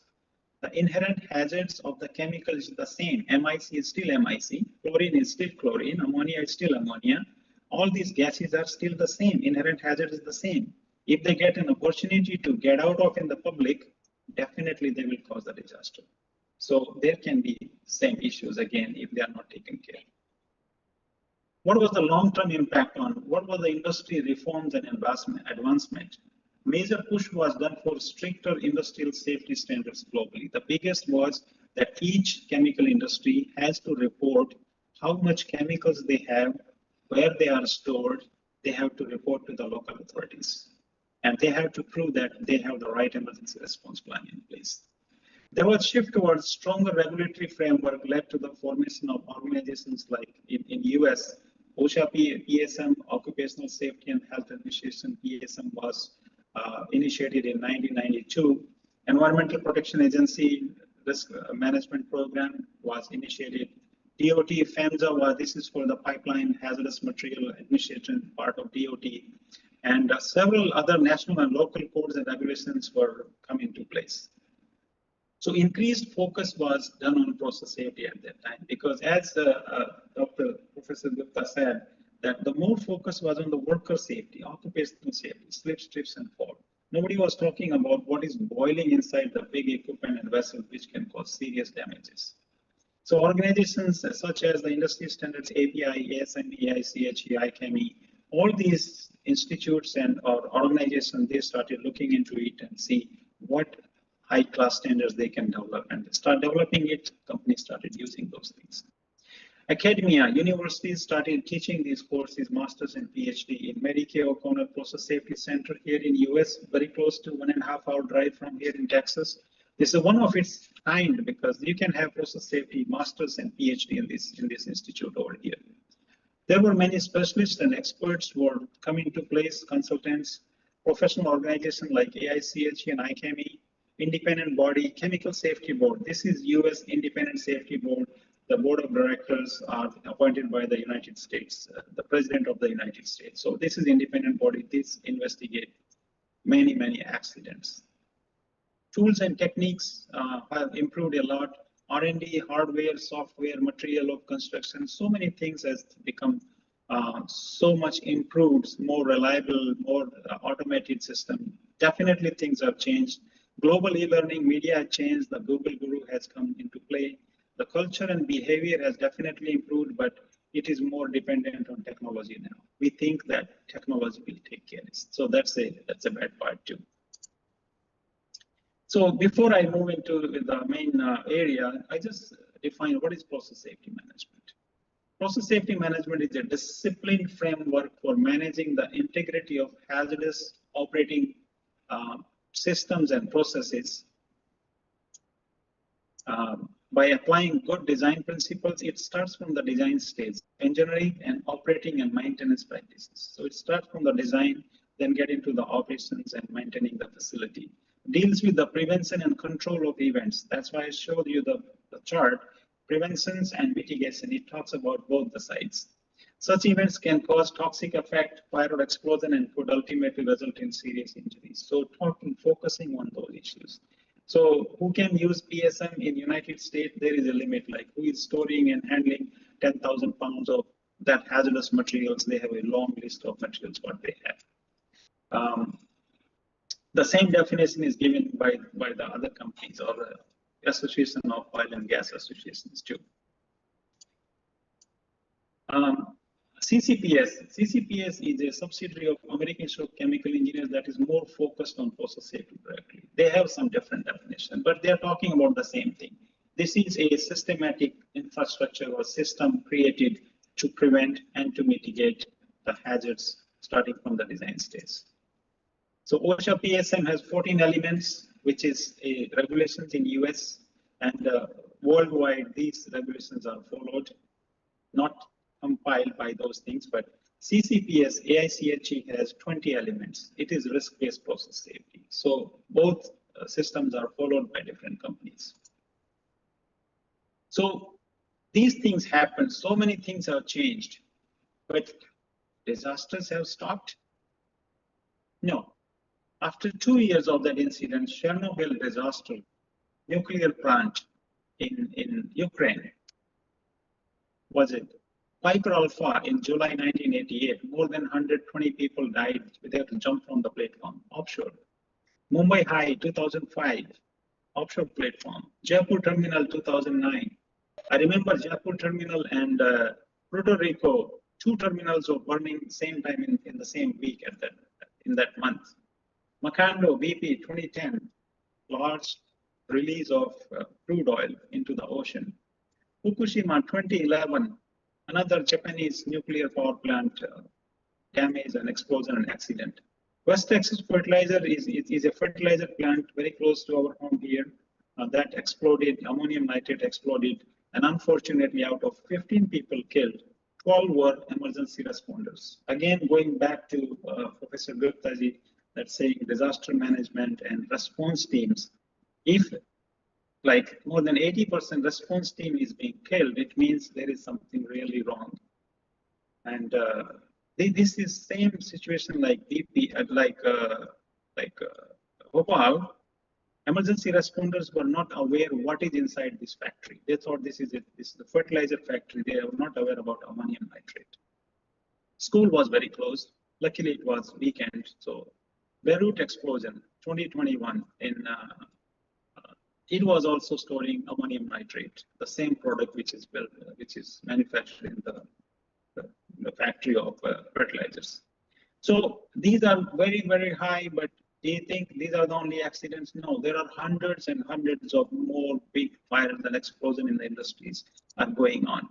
the inherent hazards of the chemical is the same. MIC is still MIC, chlorine is still chlorine, ammonia is still ammonia. All these gases are still the same. Inherent hazard is the same. If they get an opportunity to get out of in the public, definitely they will cause the disaster. So there can be same issues again if they are not taken care. What was the long-term impact on? What was the industry reforms and advancement? Major push was done for stricter industrial safety standards globally. The biggest was that each chemical industry has to report how much chemicals they have, where they are stored. They have to report to the local authorities. And they have to prove that they have the right emergency response plan in place. There was a shift towards stronger regulatory framework led to the formation of organizations like in US, OSHA PSM, Occupational Safety and Health Administration PSM was initiated in 1992. Environmental Protection Agency Risk Management Program was initiated. DOT FEMSA was, this is for the Pipeline Hazardous Material Administration part of DOT. And several other national and local codes and regulations were coming into place. So increased focus was done on process safety at that time because as Professor Gupta said, that the more focus was on the worker safety, occupational safety, slips, trips, and fall. Nobody was talking about what is boiling inside the big equipment and vessels, which can cause serious damages. So organizations such as the industry standards API, ASME, ICHE, ICAME, all these institutes and or organizations, they started looking into it and see what high class standards they can develop, and start developing it. Companies started using those things. Academia, universities started teaching these courses, masters and PhD in Medicare O'Connell Process Safety Center here in US, very close to 1.5 hour drive from here in Texas. This is one of its kind because you can have process safety masters and PhD in this institute over here. There were many specialists and experts who were coming to place, consultants, professional organizations like AICHE and ICAME, independent body, Chemical Safety Board. This is US Independent Safety Board. The board of directors are appointed by the United States, the president of the United States. So this is independent body. This investigate many accidents. Tools and techniques have improved a lot. R&D, hardware, software, material of construction, so many things has become so much improved, more reliable, more automated system. Definitely things have changed. Global e-learning media has changed. The Google Guru has come into play. The culture and behavior has definitely improved, but it is more dependent on technology now. We think that technology will take care of it. So that's a bad part too. So before I move into the main area, I just define what is process safety management. Process safety management is a disciplined framework for managing the integrity of hazardous operating systems and processes. By applying good design principles, it starts from the design stage, engineering and operating and maintenance practices. So it starts from the design, then get into the operations and maintaining the facility. Deals with the prevention and control of events. That's why I showed you the chart, preventions and mitigation. It talks about both the sides. Such events can cause toxic effect, fire or explosion, and could ultimately result in serious injuries. So focusing on those issues. So who can use PSM in United States? There is a limit, like who is storing and handling 10,000 pounds of that hazardous materials. They have a long list of materials what they have. The same definition is given by the other companies or the Association of Oil and Gas Associations too. CCPS is a subsidiary of American Institute of Chemical Engineers that is more focused on process safety directly. They have some different definition, but they're talking about the same thing. This is a systematic infrastructure or system created to prevent and to mitigate the hazards starting from the design stage. So OSHA PSM has 14 elements, which is a regulations in US, and worldwide these regulations are followed, not compiled by those things, but CCPS AICHE has 20 elements. It is risk-based process safety. So both systems are followed by different companies. So these things happen. So many things have changed, but disasters have stopped? No. After 2 years of that incident, Chernobyl disaster, nuclear plant in Ukraine, was it? Piper Alpha in July 1988, more than 120 people died. They had to jump from the platform offshore. Mumbai High 2005, offshore platform. Jaipur Terminal 2009. I remember Jaipur Terminal and Puerto Rico, 2 terminals were burning same time in the same week in that month. Macondo BP 2010, large release of crude oil into the ocean. Fukushima 2011, another Japanese nuclear power plant damage and explosion and accident. West Texas Fertilizer is a fertilizer plant very close to our home here that exploded, ammonium nitrate exploded, and unfortunately out of 15 people killed, 12 were emergency responders. Again, going back to Professor Guptaji, that's saying disaster management and response teams. If like more than 80% response team is being killed, it means there is something really wrong. And this is same situation like BP, Bhopal. Emergency responders were not aware what is inside this factory. They thought this is the fertilizer factory. They were not aware about ammonium nitrate. School was very close. Luckily, it was weekend, so Beirut explosion, 2021, it was also storing ammonium nitrate, the same product which is built, which is manufactured in the factory of fertilizers. So these are very, very high, but do you think these are the only accidents? No, there are hundreds and hundreds of more big fires and explosions in the industries are going on.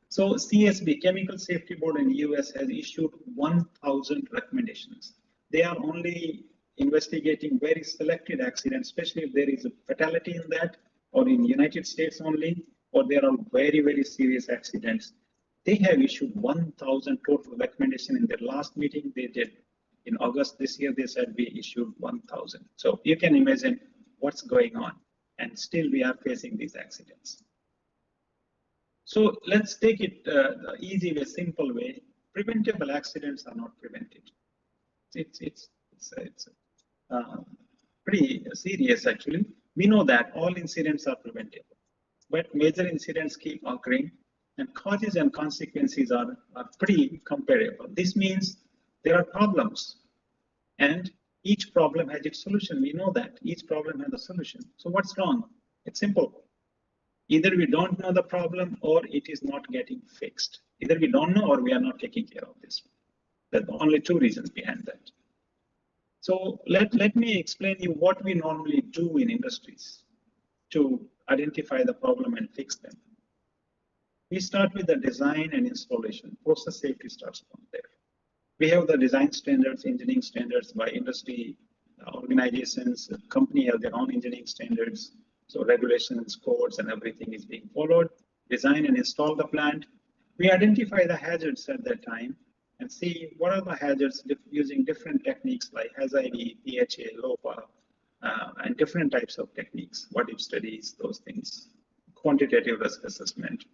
So CSB, Chemical Safety Board in the US, has issued 1,000 recommendations. They are only investigating very selected accidents, especially if there is a fatality in that, or in United States only, or there are very, very serious accidents. They have issued 1,000 total recommendation in their last meeting they did in August this year. They said we issued 1,000. So you can imagine what's going on, and still we are facing these accidents. So let's take it the easy way, simple way. Preventable accidents are not prevented. It's pretty serious actually. We know that all incidents are preventable, but major incidents keep occurring, and causes and consequences are pretty comparable. This means there are problems, and each problem has its solution. We know that each problem has a solution. So what's wrong? It's simple. Either we don't know the problem or it is not getting fixed. Either we don't know or we are not taking care of this. There are only two reasons behind that. So let me explain you what we normally do in industries to identify the problem and fix them. We start with the design and installation. Process safety starts from there. We have the design standards, engineering standards by industry organizations. The company have their own engineering standards. So regulations, codes, and everything is being followed. Design and install the plant. We identify the hazards at that time and see what are the hazards using different techniques like HAZID, PHA, LOPA, and different types of techniques, what-if studies, those things, quantitative risk assessment.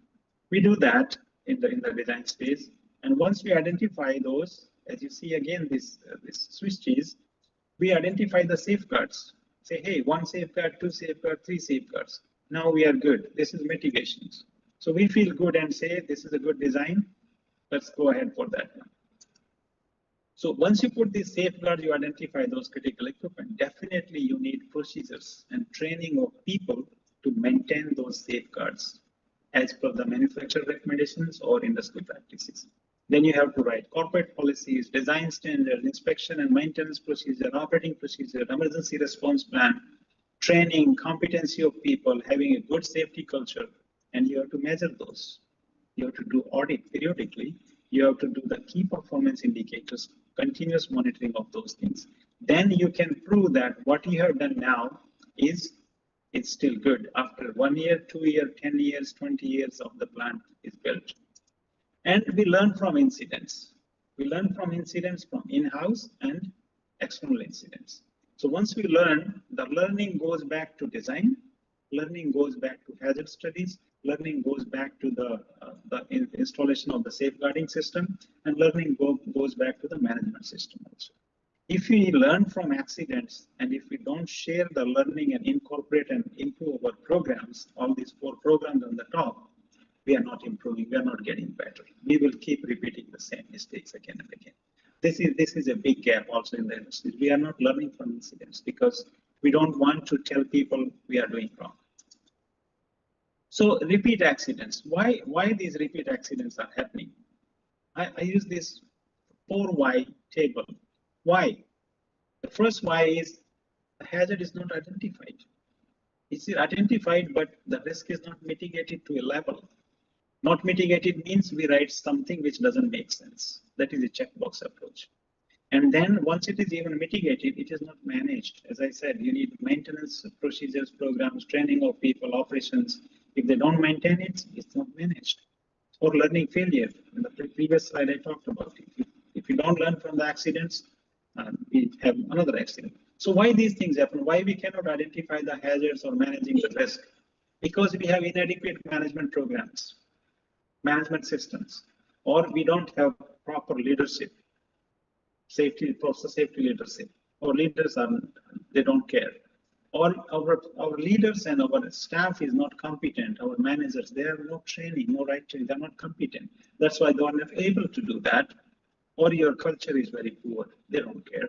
We do that in the design space. And once we identify those, as you see again, this switches, we identify the safeguards. Say, hey, one safeguard, two safeguard, three safeguards. Now we are good. This is mitigations. So we feel good and say, this is a good design. Let's go ahead for that one. So once you put these safeguards, you identify those critical equipment. Definitely you need procedures and training of people to maintain those safeguards as per the manufacturer recommendations or industry practices. Then you have to write corporate policies, design standards, inspection and maintenance procedure, operating procedure, emergency response plan, training, competency of people, having a good safety culture, and you have to measure those. You have to do audit periodically. You have to do the key performance indicators, continuous monitoring of those things. Then you can prove that what you have done now is still good after 1 year, 2 years, 10 years, 20 years of the plant is built. And we learn from incidents. We learn from incidents from in-house and external incidents. So once we learn, the learning goes back to design, learning goes back to hazard studies, learning goes back to the installation of the safeguarding system, and learning goes back to the management system also. If we learn from accidents and if we don't share the learning and incorporate and improve our programs, all these 4 programs on the top, we are not improving, we are not getting better. We will keep repeating the same mistakes again and again. This is a big gap also in the industry. We are not learning from incidents because we don't want to tell people we are doing wrong. So repeat accidents. Why these repeat accidents are happening? I use this 4 why table. Why? The first why is the hazard is not identified. It's identified, but the risk is not mitigated to a level. Not mitigated means we write something which doesn't make sense. That is a checkbox approach. And then once it is even mitigated, it is not managed. As I said, you need maintenance procedures, programs, training of people, operations. If they don't maintain it, it's not managed. Or learning failure. In the previous slide, I talked about it. If you don't learn from the accidents, we have another accident. So why these things happen? Why we cannot identify the hazards or managing the risk? Because we have inadequate management programs, management systems, or we don't have proper leadership, process safety leadership. Our leaders they don't care. Or our leaders and our staff is not competent. Our managers, they have no training, no right training, they're not competent. That's why they are not able to do that. Or your culture is very poor, they don't care.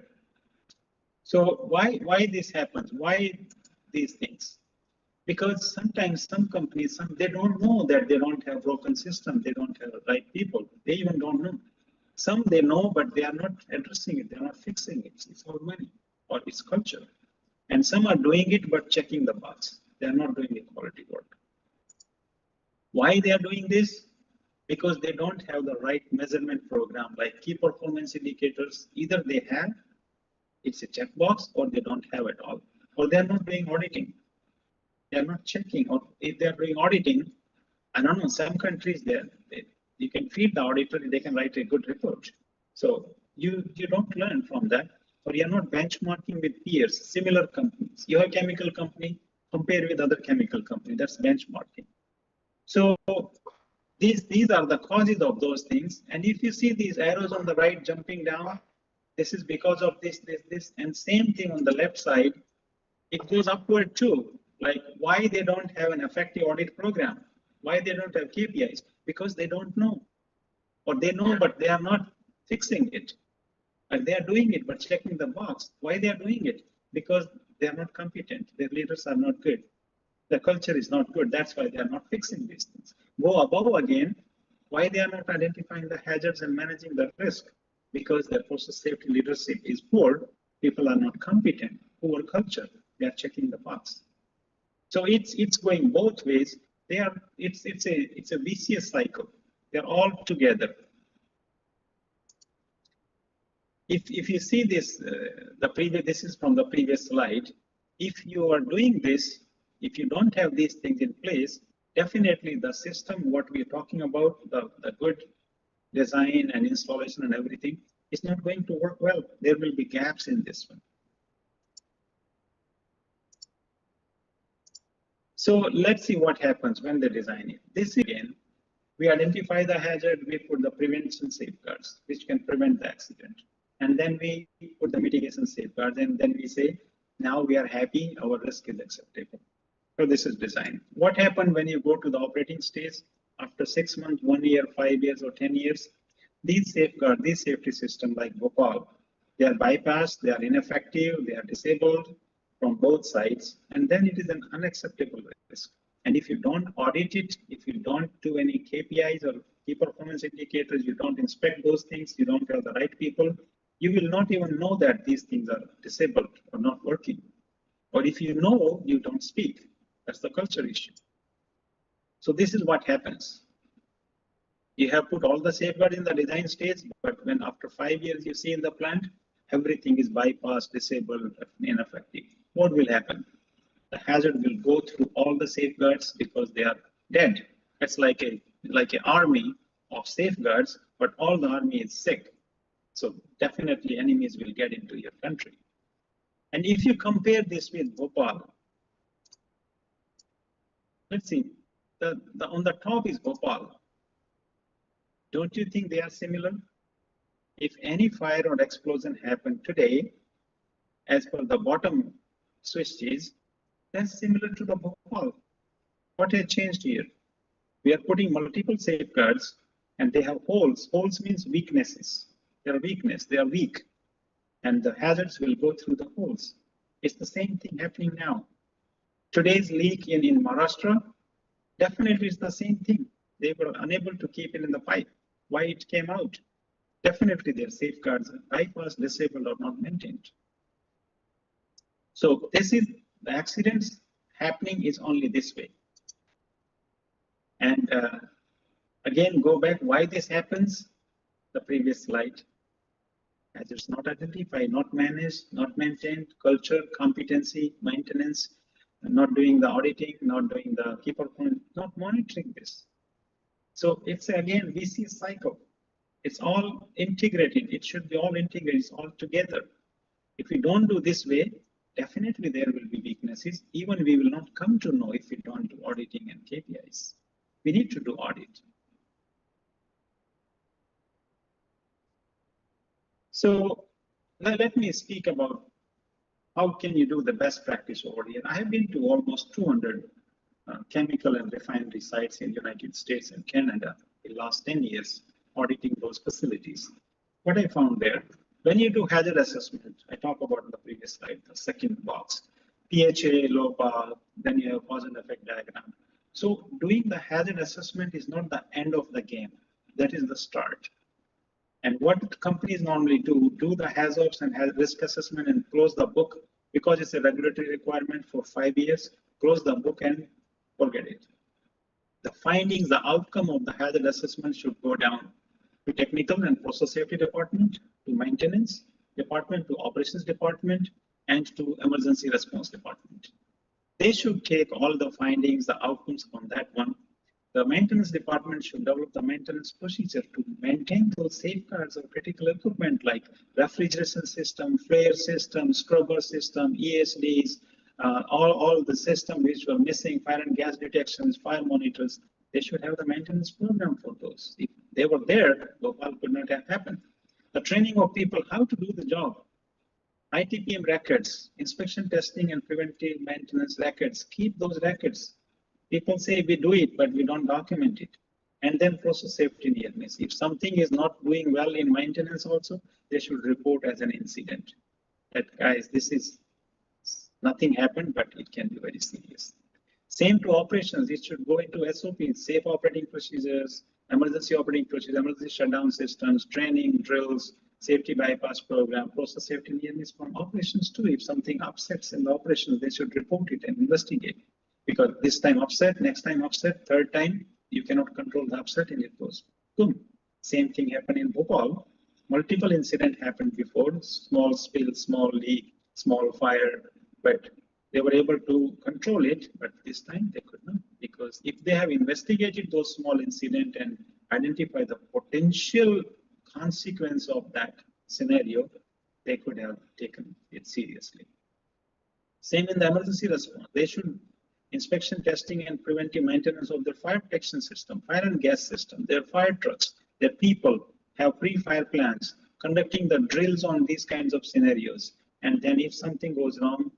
So why this happens? Why these things? Because sometimes some companies, they don't know that they don't have broken system, they don't have the right people. They even don't know. Some they know, but they are not addressing it. They are not fixing it. It's all money or it's culture. And some are doing it, but checking the box. They are not doing the quality work. Why they are doing this? Because they don't have the right measurement program, like key performance indicators. Either they have, it's a checkbox, or they don't have at all. Or they are not doing auditing. They are not checking. Or if they are doing auditing, I don't know, some countries there, you can feed the auditor, they can write a good report. So you don't learn from that, or you're not benchmarking with peers, similar companies. You're a chemical company, compare with other chemical company, that's benchmarking. So these are the causes of those things. And if you see these arrows on the right jumping down, this is because of this, and same thing on the left side, it goes upward too. Like why they don't have an effective audit program, why they don't have KPIs, because they don't know, or they know but they are not fixing it. And they are doing it but checking the box. Why they are doing it? Because they are not competent. Their leaders are not good. The culture is not good. That's why they are not fixing these things. Go above again. Why they are not identifying the hazards and managing the risk? Because their process safety leadership is poor. People are not competent. Poor culture. They are checking the box. So it's going both ways. It's a vicious cycle. They're all together. If you see this, this is from the previous slide. If you are doing this, if you don't have these things in place, definitely the system, what we're talking about, the good design and installation and everything, is not going to work well. There will be gaps in this one. So let's see what happens when they design it. This again, we identify the hazard, we put the prevention safeguards, which can prevent the accident. And then we put the mitigation safeguards, and then we say, now we are happy, our risk is acceptable. So this is design. What happened when you go to the operating stage after 6 months, 1 year, 5 years, or 10 years? These safeguards, these safety systems like Bhopal, they are bypassed, they are ineffective, they are disabled from both sides, and then it is an unacceptable risk. And if you don't audit it, if you don't do any KPIs or key performance indicators, you don't inspect those things, you don't have the right people, you will not even know that these things are disabled or not working. Or if you know, you don't speak. That's the culture issue. So this is what happens. You have put all the safeguards in the design stage, but when after 5 years you see in the plant, everything is bypassed, disabled, ineffective. What will happen? The hazard will go through all the safeguards because they are dead. It's like an army of safeguards, but all the army is sick. So definitely enemies will get into your country. And if you compare this with Bhopal, let's see, on the top is Bhopal. Don't you think they are similar? If any fire or explosion happened today, as per the bottom switches, that's similar to the Bhopal. What has changed here? We are putting multiple safeguards and they have holes. Holes means weaknesses. They are weakness, they are weak. And the hazards will go through the holes. It's the same thing happening now. Today's leak in Maharashtra, definitely it's the same thing. They were unable to keep it in the pipe. Why it came out? Definitely their safeguards are bypassed, disabled, or not maintained. So this is the accidents happening is only this way. And again, go back why this happens. The previous slide. As it's not identified, not managed, not maintained, culture, competency, maintenance, not doing the auditing, not doing the key performance, not monitoring this. So it's again vicious cycle. It's all integrated. It should be all integrated. It's all together. If we don't do this way, definitely there will be weaknesses. Even we will not come to know if we don't do auditing and KPIs. We need to do audit. So let me speak about how can you do the best practice over here. I have been to almost 200 chemical and refinery sites in the United States and Canada in the last 10 years, auditing those facilities. What I found there, when you do hazard assessment, I talk about in the previous previous slide, the second box. PHA, low power, then you have cause and effect diagram. So doing the hazard assessment is not the end of the game. That is the start. And what companies normally do the hazards and risk assessment and close the book because it's a regulatory requirement for 5 years, close the book and forget it. The findings, the outcome of the hazard assessment should go down to technical and process safety department, to maintenance department, to operations department, and to emergency response department. They should take all the findings, the outcomes from that one. The maintenance department should develop the maintenance procedure to maintain those safeguards of critical equipment like refrigeration system, flare system, scrubber system, ESDs, all the system which were missing, fire and gas detections, fire monitors. They should have the maintenance program for those. If they were there, Bhopal could not have happened. The training of people how to do the job. ITPM records, inspection, testing, and preventive maintenance records. Keep those records. People say we do it, but we don't document it. And then process safety near miss. If something is not doing well in maintenance also, they should report as an incident. That guys, this is nothing happened, but it can be very serious. Same to operations, it should go into SOPs, safe operating procedures, emergency operating procedures, emergency shutdown systems, training, drills, safety bypass program, process safety near miss from operations too. If something upsets in the operations, they should report it and investigate. Because this time upset, next time upset, third time, you cannot control the upset and it goes boom. Same thing happened in Bhopal. Multiple incident happened before, small spill, small leak, small fire, but they were able to control it, but this time they could not, because if they have investigated those small incident and identify the potential consequence of that scenario, they could have taken it seriously. Same in the emergency response. They should inspection, testing, and preventive maintenance of their fire protection system, fire and gas system, their fire trucks, their people have pre-fire plans, conducting the drills on these kinds of scenarios. And then if something goes wrong,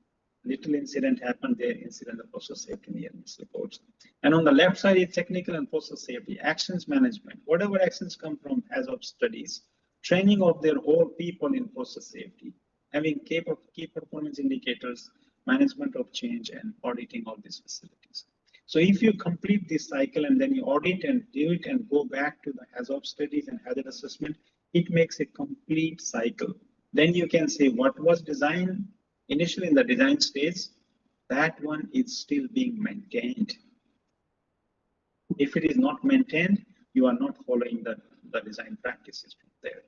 little incident happened there, incident of process safety near miss reports. And on the left side is technical and process safety, actions management, whatever actions come from hazard studies, training of their whole people in process safety, having key performance indicators, management of change, and auditing all these facilities. So if you complete this cycle and then you audit and do it and go back to the hazard studies and hazard assessment, it makes a complete cycle. Then you can say what was designed initially in the design stage, that one is still being maintained. If it is not maintained, you are not following the design practices from there.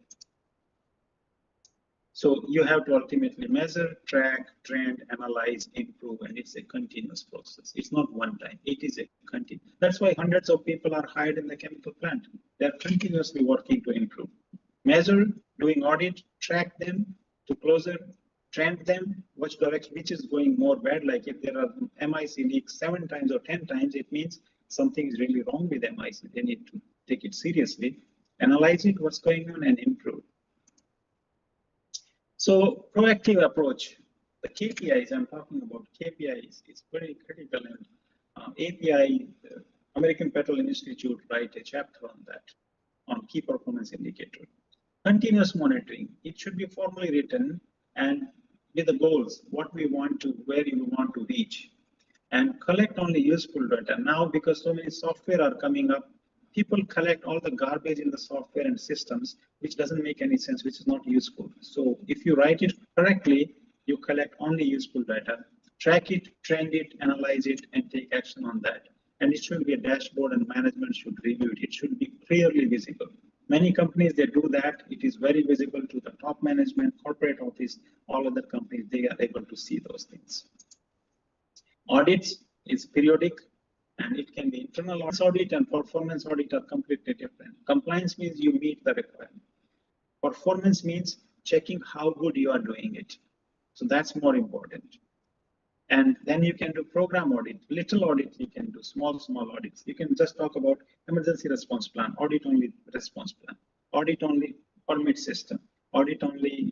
So you have to ultimately measure, track, trend, analyze, improve, and it's a continuous process. It's not one time, it is a continuous. That's why hundreds of people are hired in the chemical plant. They're continuously working to improve. Measure, doing audit, track them to closer, trend them, which direction, which is going more bad. Like if there are MIC leaks 7 times or 10 times, it means something is really wrong with MIC. They need to take it seriously, analyze it, what's going on, and improve. So proactive approach, the KPIs, I'm talking about KPIs, is very critical, and API, American Petroleum Institute, write a chapter on that, on key performance indicator. Continuous monitoring, it should be formally written and with the goals, what we want to, where you want to reach, and collect only useful data. Now, because so many software are coming up, people collect all the garbage in the software and systems, which doesn't make any sense, which is not useful. So if you write it correctly, you collect only useful data, track it, trend it, analyze it, and take action on that. And it should be a dashboard and management should review it. It should be clearly visible. Many companies, they do that. It is very visible to the top management, corporate office, all other companies, they are able to see those things. Audits is periodic, and it can be internal audit and performance audit are completely different. Compliance means you meet the requirement. Performance means checking how good you are doing it. So that's more important. And then you can do program audit, little audit you can do, small audits. You can just talk about emergency response plan, audit only response plan, audit only permit system, audit only,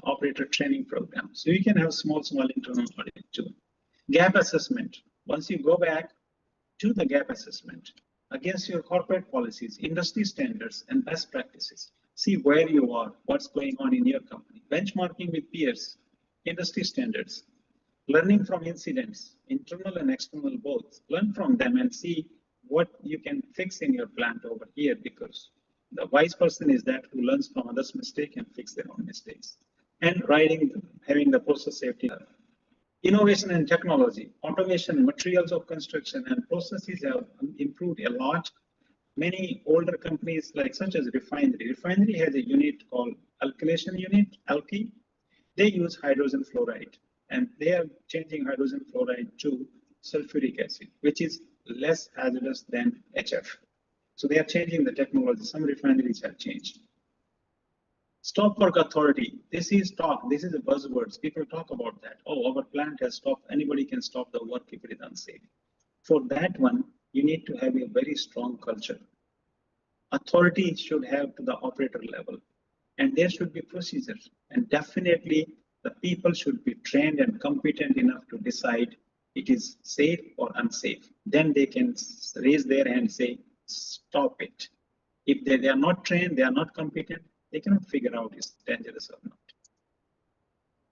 operator training program. So you can have small internal audit too. Gap assessment, once you go back to the gap assessment against your corporate policies, industry standards, and best practices. See where you are, what's going on in your company. Benchmarking with peers. industry standards, learning from incidents, internal and external both. Learn from them and see what you can fix in your plant over here, because the wise person is that who learns from others' mistake and fix their own mistakes. And having the process safety. Innovation and technology, automation, materials of construction and processes have improved a lot. Many older companies like such as refinery. Refinery has a unit called alkylation unit, alky. They use hydrogen fluoride, and they are changing hydrogen fluoride to sulfuric acid, which is less hazardous than HF. So they are changing the technology. Some refineries have changed. Stop work authority. This is talk. This is a buzzwords. People talk about that. Oh, our plant has stopped. Anybody can stop the work if it is unsafe. For that one, you need to have a very strong culture. Authority should have to the operator level, and there should be procedures. And definitely, the people should be trained and competent enough to decide it is safe or unsafe. Then they can raise their hand and say, stop it. If they are not trained, they are not competent, they cannot figure out it's dangerous or not.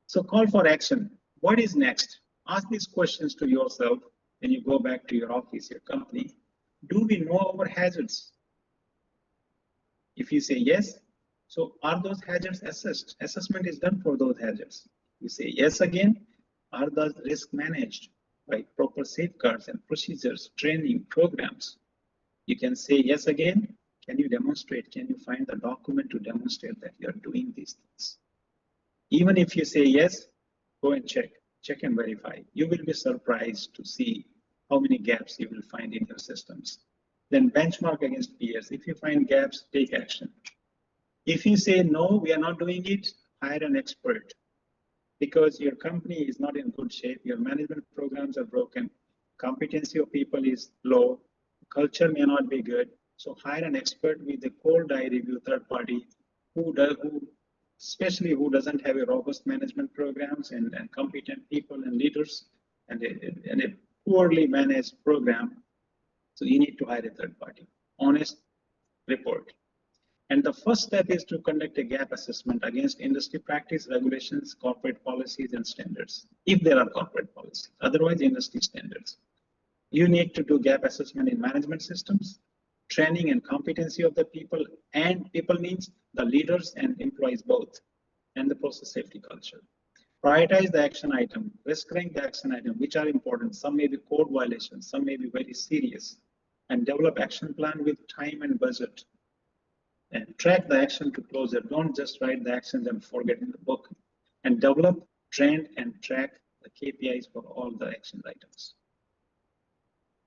So call for action. What is next? Ask these questions to yourself when you go back to your office, your company. Do we know our hazards? If you say yes, so are those hazards assessed? Assessment is done for those hazards. You say yes again, are those risks managed by proper safeguards and procedures, training, programs? You can say yes again. Can you demonstrate? Can you find the document to demonstrate that you are doing these things? Even if you say yes, go and check and verify. You will be surprised to see how many gaps you will find in your systems. Then benchmark against peers. If you find gaps, take action. If you say no, we are not doing it, hire an expert, because your company is not in good shape, your management programs are broken, competency of people is low, culture may not be good. So hire an expert with a cold eye review third party especially who doesn't have a robust management programs and competent people and leaders and a poorly managed program. So you need to hire a third party, honest report. And the first step is to conduct a gap assessment against industry practice, regulations, corporate policies, and standards, if there are corporate policies, otherwise industry standards. You need to do gap assessment in management systems, training and competency of the people, and people means the leaders and employees both, and the process safety culture. Prioritize the action item, risk rank the action item, which are important. Some may be code violations, some may be very serious, and develop action plan with time and budget. And track the action to closure. Don't just write the actions and forget in the book. And develop, train, and track the KPIs for all the action items.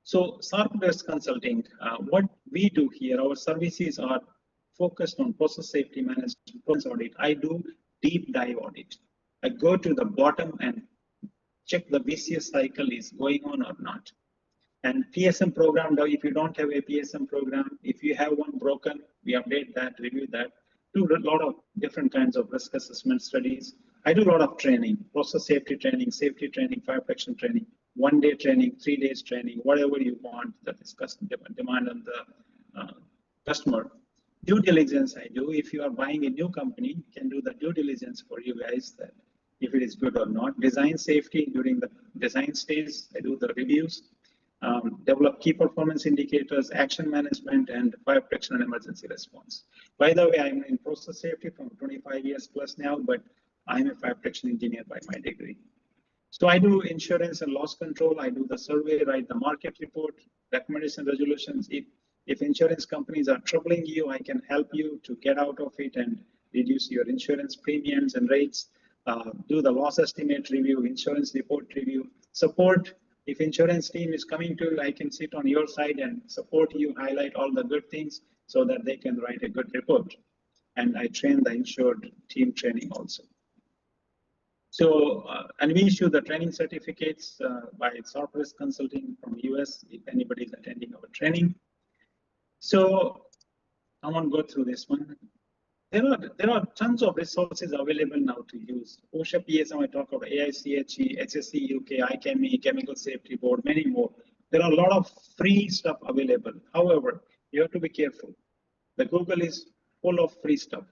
So SARP-based consulting, what we do here, our services are focused on process safety management, process audit. I do deep dive audit. I go to the bottom and check the vicious cycle is going on or not. And PSM program, if you don't have a PSM program, if you have one broken, we update that, review that, do a lot of different kinds of risk assessment studies. I do a lot of training, process safety training, fire protection training, 1 day training, 3 days training, whatever you want that is demand on the customer. Due diligence I do. If you are buying a new company, you can do the due diligence for you guys that if it is good or not. Design safety during the design stage, I do the reviews. Develop key performance indicators, action management, and fire protection and emergency response. By the way, I'm in process safety from 25 years plus now, but I'm a fire protection engineer by my degree. So I do insurance and loss control. I do the survey, write the market report, recommendation resolutions. If insurance companies are troubling you, I can help you to get out of it and reduce your insurance premiums and rates. Do the loss estimate review, insurance report review, support. If insurance team is coming to you, I can sit on your side and support you, highlight all the good things so that they can write a good report. And I train the insured team training also. So, and we issue the training certificates by SARP Risk Consulting from US, if anybody is attending our training. So I won't go through this one. There are tons of resources available now to use. OSHA PSM, I talk about AICHE, HSE UK, ICHEMI, Chemical Safety Board, many more. There are a lot of free stuff available. However, you have to be careful. The Google is full of free stuff.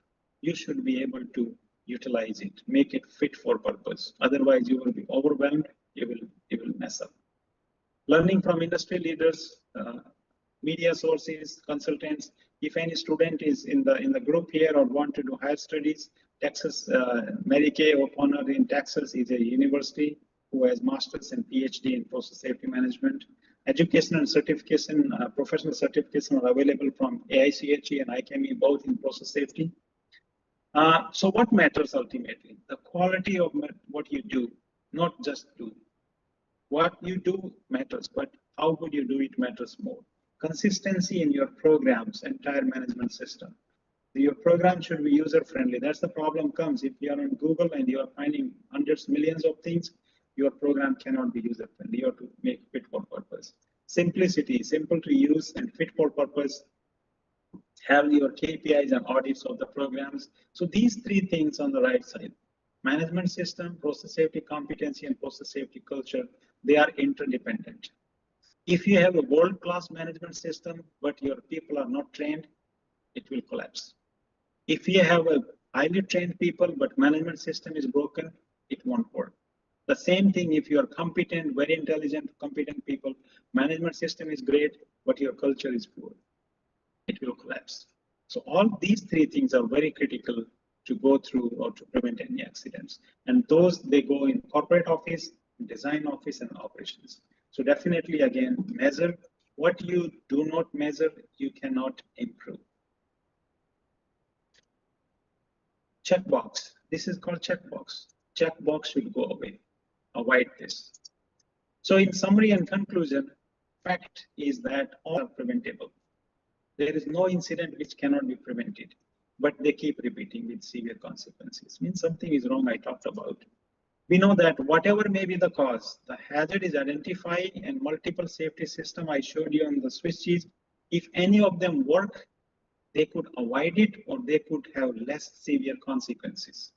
You should be able to utilize it, make it fit for purpose. Otherwise, you will be overwhelmed. You will mess up. Learning from industry leaders, media sources, consultants. If any student is in the group here or want to do higher studies, Texas, Mary Kay O'Connor in Texas is a university who has masters and PhD in process safety management. Education and certification, professional certification are available from AICHE and ICAME, both in process safety. So what matters ultimately? The quality of what you do, not just do. What you do matters, but how good you do it matters more. Consistency in your programs, entire management system. Your program should be user friendly. That's the problem comes if you are on Google and you are finding hundreds, millions of things, your program cannot be user friendly. You have to make fit for purpose. Simplicity, simple to use and fit for purpose. Have your KPIs and audits of the programs. So these three things on the right side: management system, process safety competency, and process safety culture, they are interdependent. If you have a world-class management system, but your people are not trained, it will collapse. If you have a highly trained people, but management system is broken, it won't work. The same thing if you are competent, very intelligent, competent people, management system is great, but your culture is poor, it will collapse. So all these three things are very critical to go through or to prevent any accidents. And those, they go in corporate office, design office, and operations. So definitely, again, measure. What you do not measure, you cannot improve. Checkbox. This is called checkbox. Checkbox should go away. Avoid this. So in summary and conclusion, fact is that all are preventable. There is no incident which cannot be prevented, but they keep repeating with severe consequences. Means something is wrong, I talked about. We know that whatever may be the cause, the hazard is identified, and multiple safety system I showed you on the switches. If any of them work, they could avoid it or they could have less severe consequences.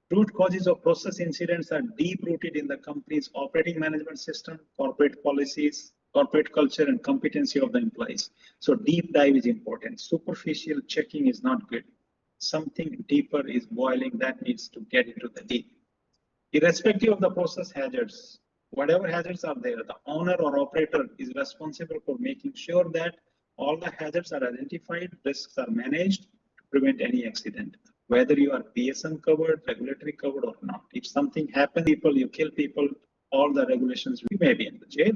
Root causes of process incidents are deep rooted in the company's operating management system, corporate policies, corporate culture, and competency of the employees. So deep dive is important. Superficial checking is not good. Something deeper is boiling that needs to get into the deep. Irrespective of the process hazards, whatever hazards are there, the owner or operator is responsible for making sure that all the hazards are identified, risks are managed to prevent any accident, whether you are PSM covered, regulatory covered or not. If something happens, people, you kill people, all the regulations, we may be in the jail.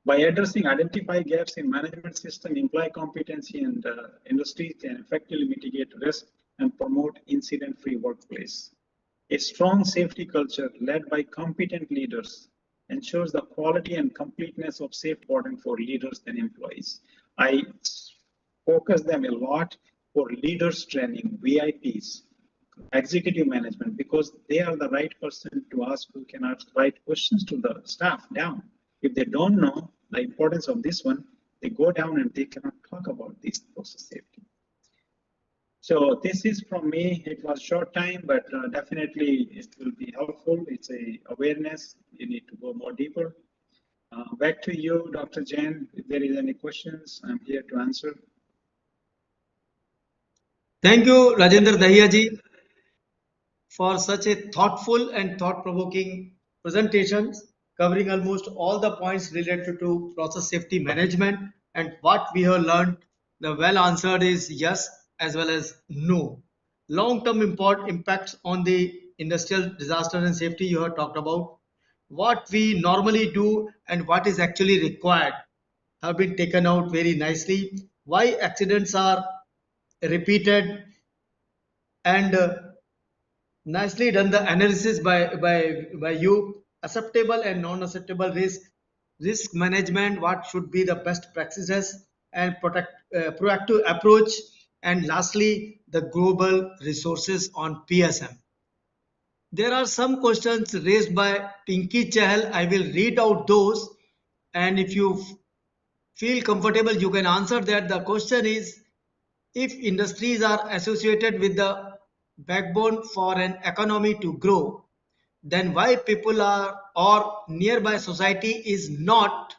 By addressing identified gaps in management system, employee competency, and industries can effectively mitigate risk and promote incident-free workplace. A strong safety culture led by competent leaders ensures the quality and completeness of safety important for leaders and employees. I focus them a lot for leaders training, VIPs, executive management, because they are the right person to ask, who can ask right questions to the staff down. If they don't know the importance of this one, they go down and they cannot talk about this process safety. So this is from me. It was short time, but definitely it will be helpful. It's a awareness. You need to go more deeper. Back to you, Dr. Jain. If there is any questions, I'm here to answer. Thank you, Rajendra Dahiya for such a thoughtful and thought-provoking presentations covering almost all the points related to process safety management. And what we have learned, the well answered is yes as well as no. Long-term impacts on the industrial disaster and safety you have talked about. What we normally do and what is actually required have been taken out very nicely. Why accidents are repeated, and nicely done the analysis by you. Acceptable and non-acceptable risk management, what should be the best practices, and proactive approach, and lastly the global resources on PSM. There are some questions raised by Pinky Chahal. I will read out those, and if you feel comfortable you can answer that. The question is, if industries are associated with the backbone for an economy to grow, then why people are or nearby society is not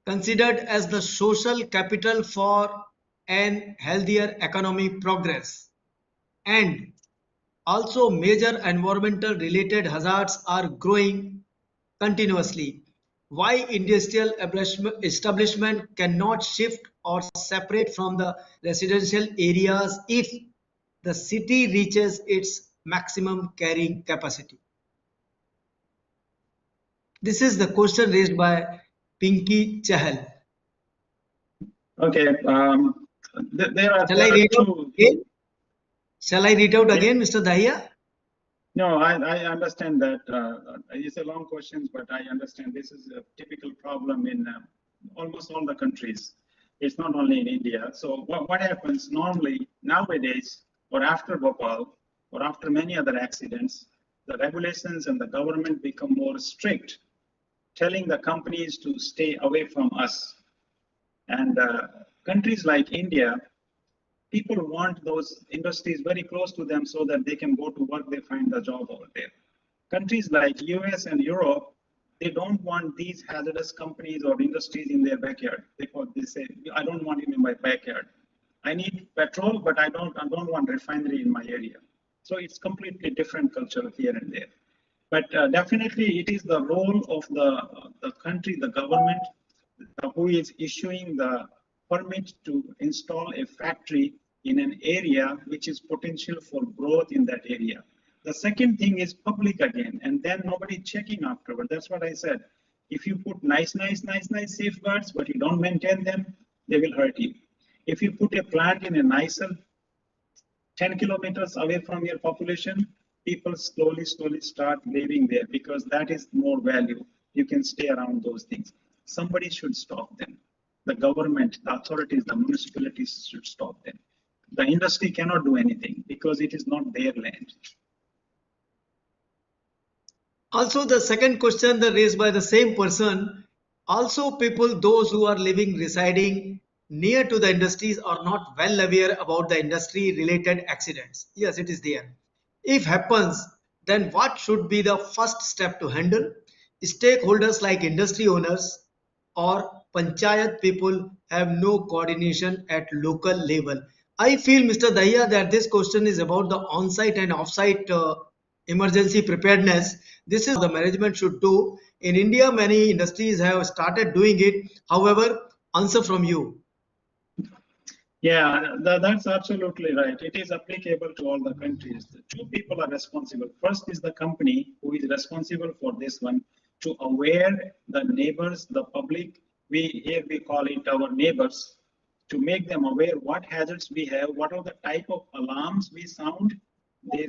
considered as the social capital for and healthier economic progress. And also major environmental related hazards are growing continuously. Why industrial establishment cannot shift or separate from the residential areas if the city reaches its maximum carrying capacity? This is the question raised by Pinky Chahal. Okay. There are Shall I read out two. again? Shall I read out Yeah. again, Mr. Dahiya? No, I understand that. It's a long question, but I understand this is a typical problem in almost all the countries. It's not only in India. So what happens normally nowadays, or after Bhopal, or after many other accidents, the regulations and the government become more strict, telling the companies to stay away from us. And countries like India, people want those industries very close to them so that they can go to work, they find the job over there. Countries like US and Europe, they don't want these hazardous companies or industries in their backyard. They say, I don't want it in my backyard. I need petrol, but I don't want refinery in my area. So it's completely different culture here and there. But definitely it is the role of the country, the government, who is issuing the permit to install a factory in an area which is potential for growth in that area. The second thing is public again, and then nobody checking afterward. That's what I said. If you put nice safeguards, but you don't maintain them, they will hurt you. If you put a plant in a nicer 10 kilometers away from your population, people slowly start living there because that is more value. You can stay around those things. Somebody should stop them. The government, the authorities, the municipalities should stop them. The industry cannot do anything because it is not their land. Also, the second question that raised by the same person, also people, those who are living, residing near to the industries are not well aware about the industry related accidents. Yes, it is there. If happens, then what should be the first step to handle? Stakeholders like industry owners or panchayat people have no coordination at local level. I feel, Mr. Dahiya, that this question is about the on-site and off-site emergency preparedness. This is the management should do. In India, many industries have started doing it. However, answer from you. Yeah, that's absolutely right. It is applicable to all the countries. The two people are responsible. First is the company who is responsible for this one to aware the neighbors, the public. We call it our neighbors, to make them aware what hazards we have, what are the type of alarms we sound. They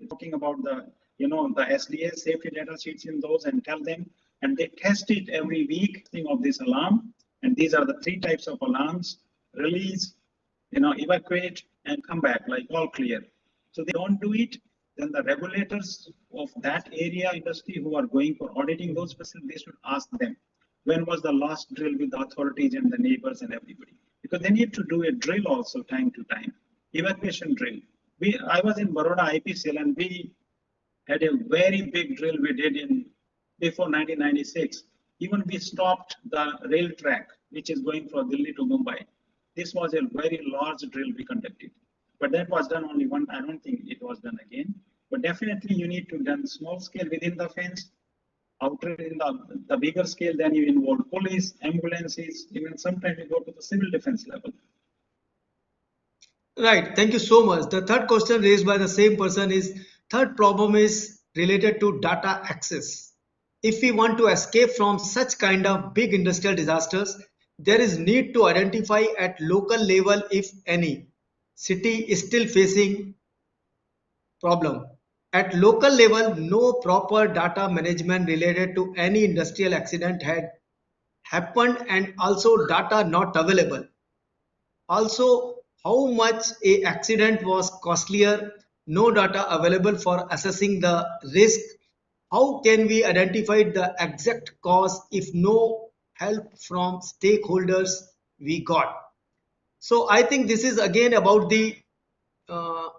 talking about the the SDS safety data sheets in those and tell them, and they test it every week thing of this alarm. And these are the three types of alarms: release, evacuate, and come back, like all clear. So they don't do it, then the regulators of that area industry who are going for auditing those facilities, they should ask them, when was the last drill with the authorities and the neighbors and everybody? Because they need to do a drill also time to time, evacuation drill. I was in Baroda IPCL and we had a very big drill we did in before 1996. Even we stopped the rail track, which is going from Delhi to Mumbai. This was a very large drill we conducted. But that was done only one. I don't think it was done again. But definitely you need to done small scale within the fence. Outer in the bigger scale, then you involve police, ambulances, even sometimes you go to the civil defense level. Right. Thank you so much. The third question raised by the same person is, third problem is related to data access. If we want to escape from such kind of big industrial disasters, there is need to identify at local level if any city is still facing problem. At local level, no proper data management related to any industrial accident had happened and also data not available. Also, how much a accident was costlier, no data available for assessing the risk. How can we identify the exact cause if no help from stakeholders we got? So I think this is again about the uh,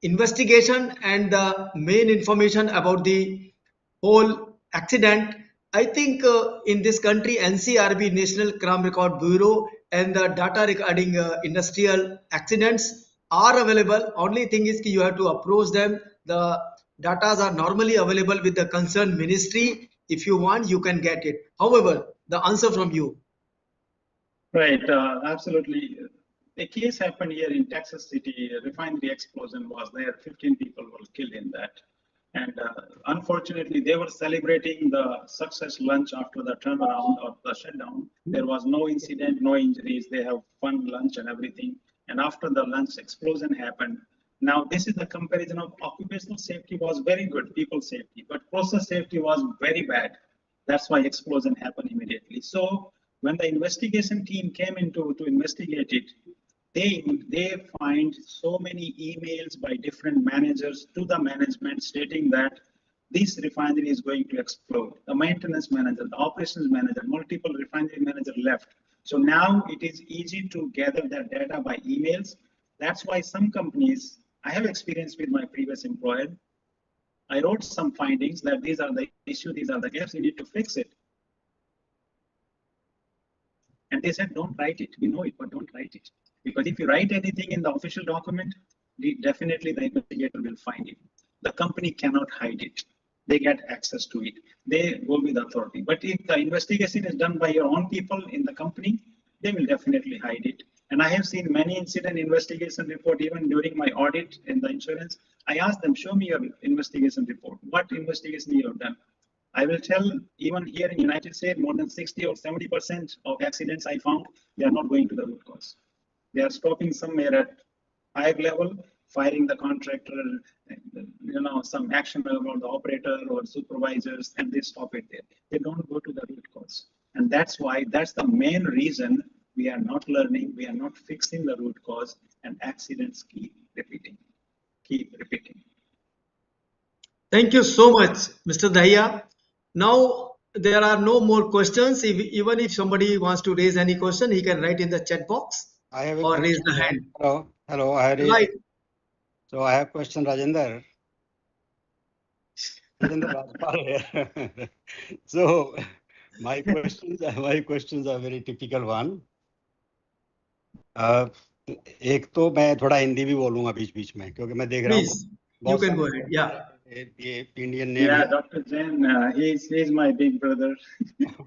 investigation and the main information about the whole accident. I think in this country, NCRB, National Crime Record Bureau, and the data regarding industrial accidents are available. Only thing is you have to approach them. The data are normally available with the concerned ministry. If you want, you can get it. However, the answer from you. Right, absolutely. A case happened here in Texas City. A refinery explosion was there. 15 people were killed in that. And unfortunately, they were celebrating the success lunch after the turnaround or the shutdown. There was no incident, no injuries. They have fun lunch and everything. And after the lunch, explosion happened. Now, this is the comparison of occupational safety was very good, people safety, but process safety was very bad. That's why explosion happened immediately. So when the investigation team came into to investigate it, they find so many emails by different managers to the management stating that this refinery is going to explode. The maintenance manager, the operations manager, multiple refinery manager left. So now it is easy to gather that data by emails. That's why some companies, I have experience with my previous employer. I wrote some findings that these are the issue, these are the gaps, you need to fix it. And they said, don't write it. We know it, but don't write it. Because if you write anything in the official document, definitely the investigator will find it. The company cannot hide it. They get access to it. They go with authority. But if the investigation is done by your own people in the company, they will definitely hide it. And I have seen many incident investigation report, even during my audit in the insurance. I asked them, show me your investigation report. What investigation you have done? I will tell, even here in United States, more than 60 or 70% of accidents I found, they are not going to the root cause. They are stopping somewhere at higher level, firing the contractor, some action about the operator or supervisors, and they stop it there. They don't go to the root cause. And that's why, that's the main reason we are not learning, we are not fixing the root cause, and accidents keep repeating. Thank you so much, Mr. Dahiya. Now, there are no more questions. Even if somebody wants to raise any question, he can write in the chat box or raise the hand. Hello. Right. So I have question, Rajendra. Rajpal. So my questions are very typical one. एक तो मैं थोड़ा हिंदी भी बोलूंगा बीच बीच में क्योंकि मैं देख रहा हूँ Please, you can go ahead. Yeah. ये इंडियन नेम Yeah, है. Dr. Jain, he's my big brother.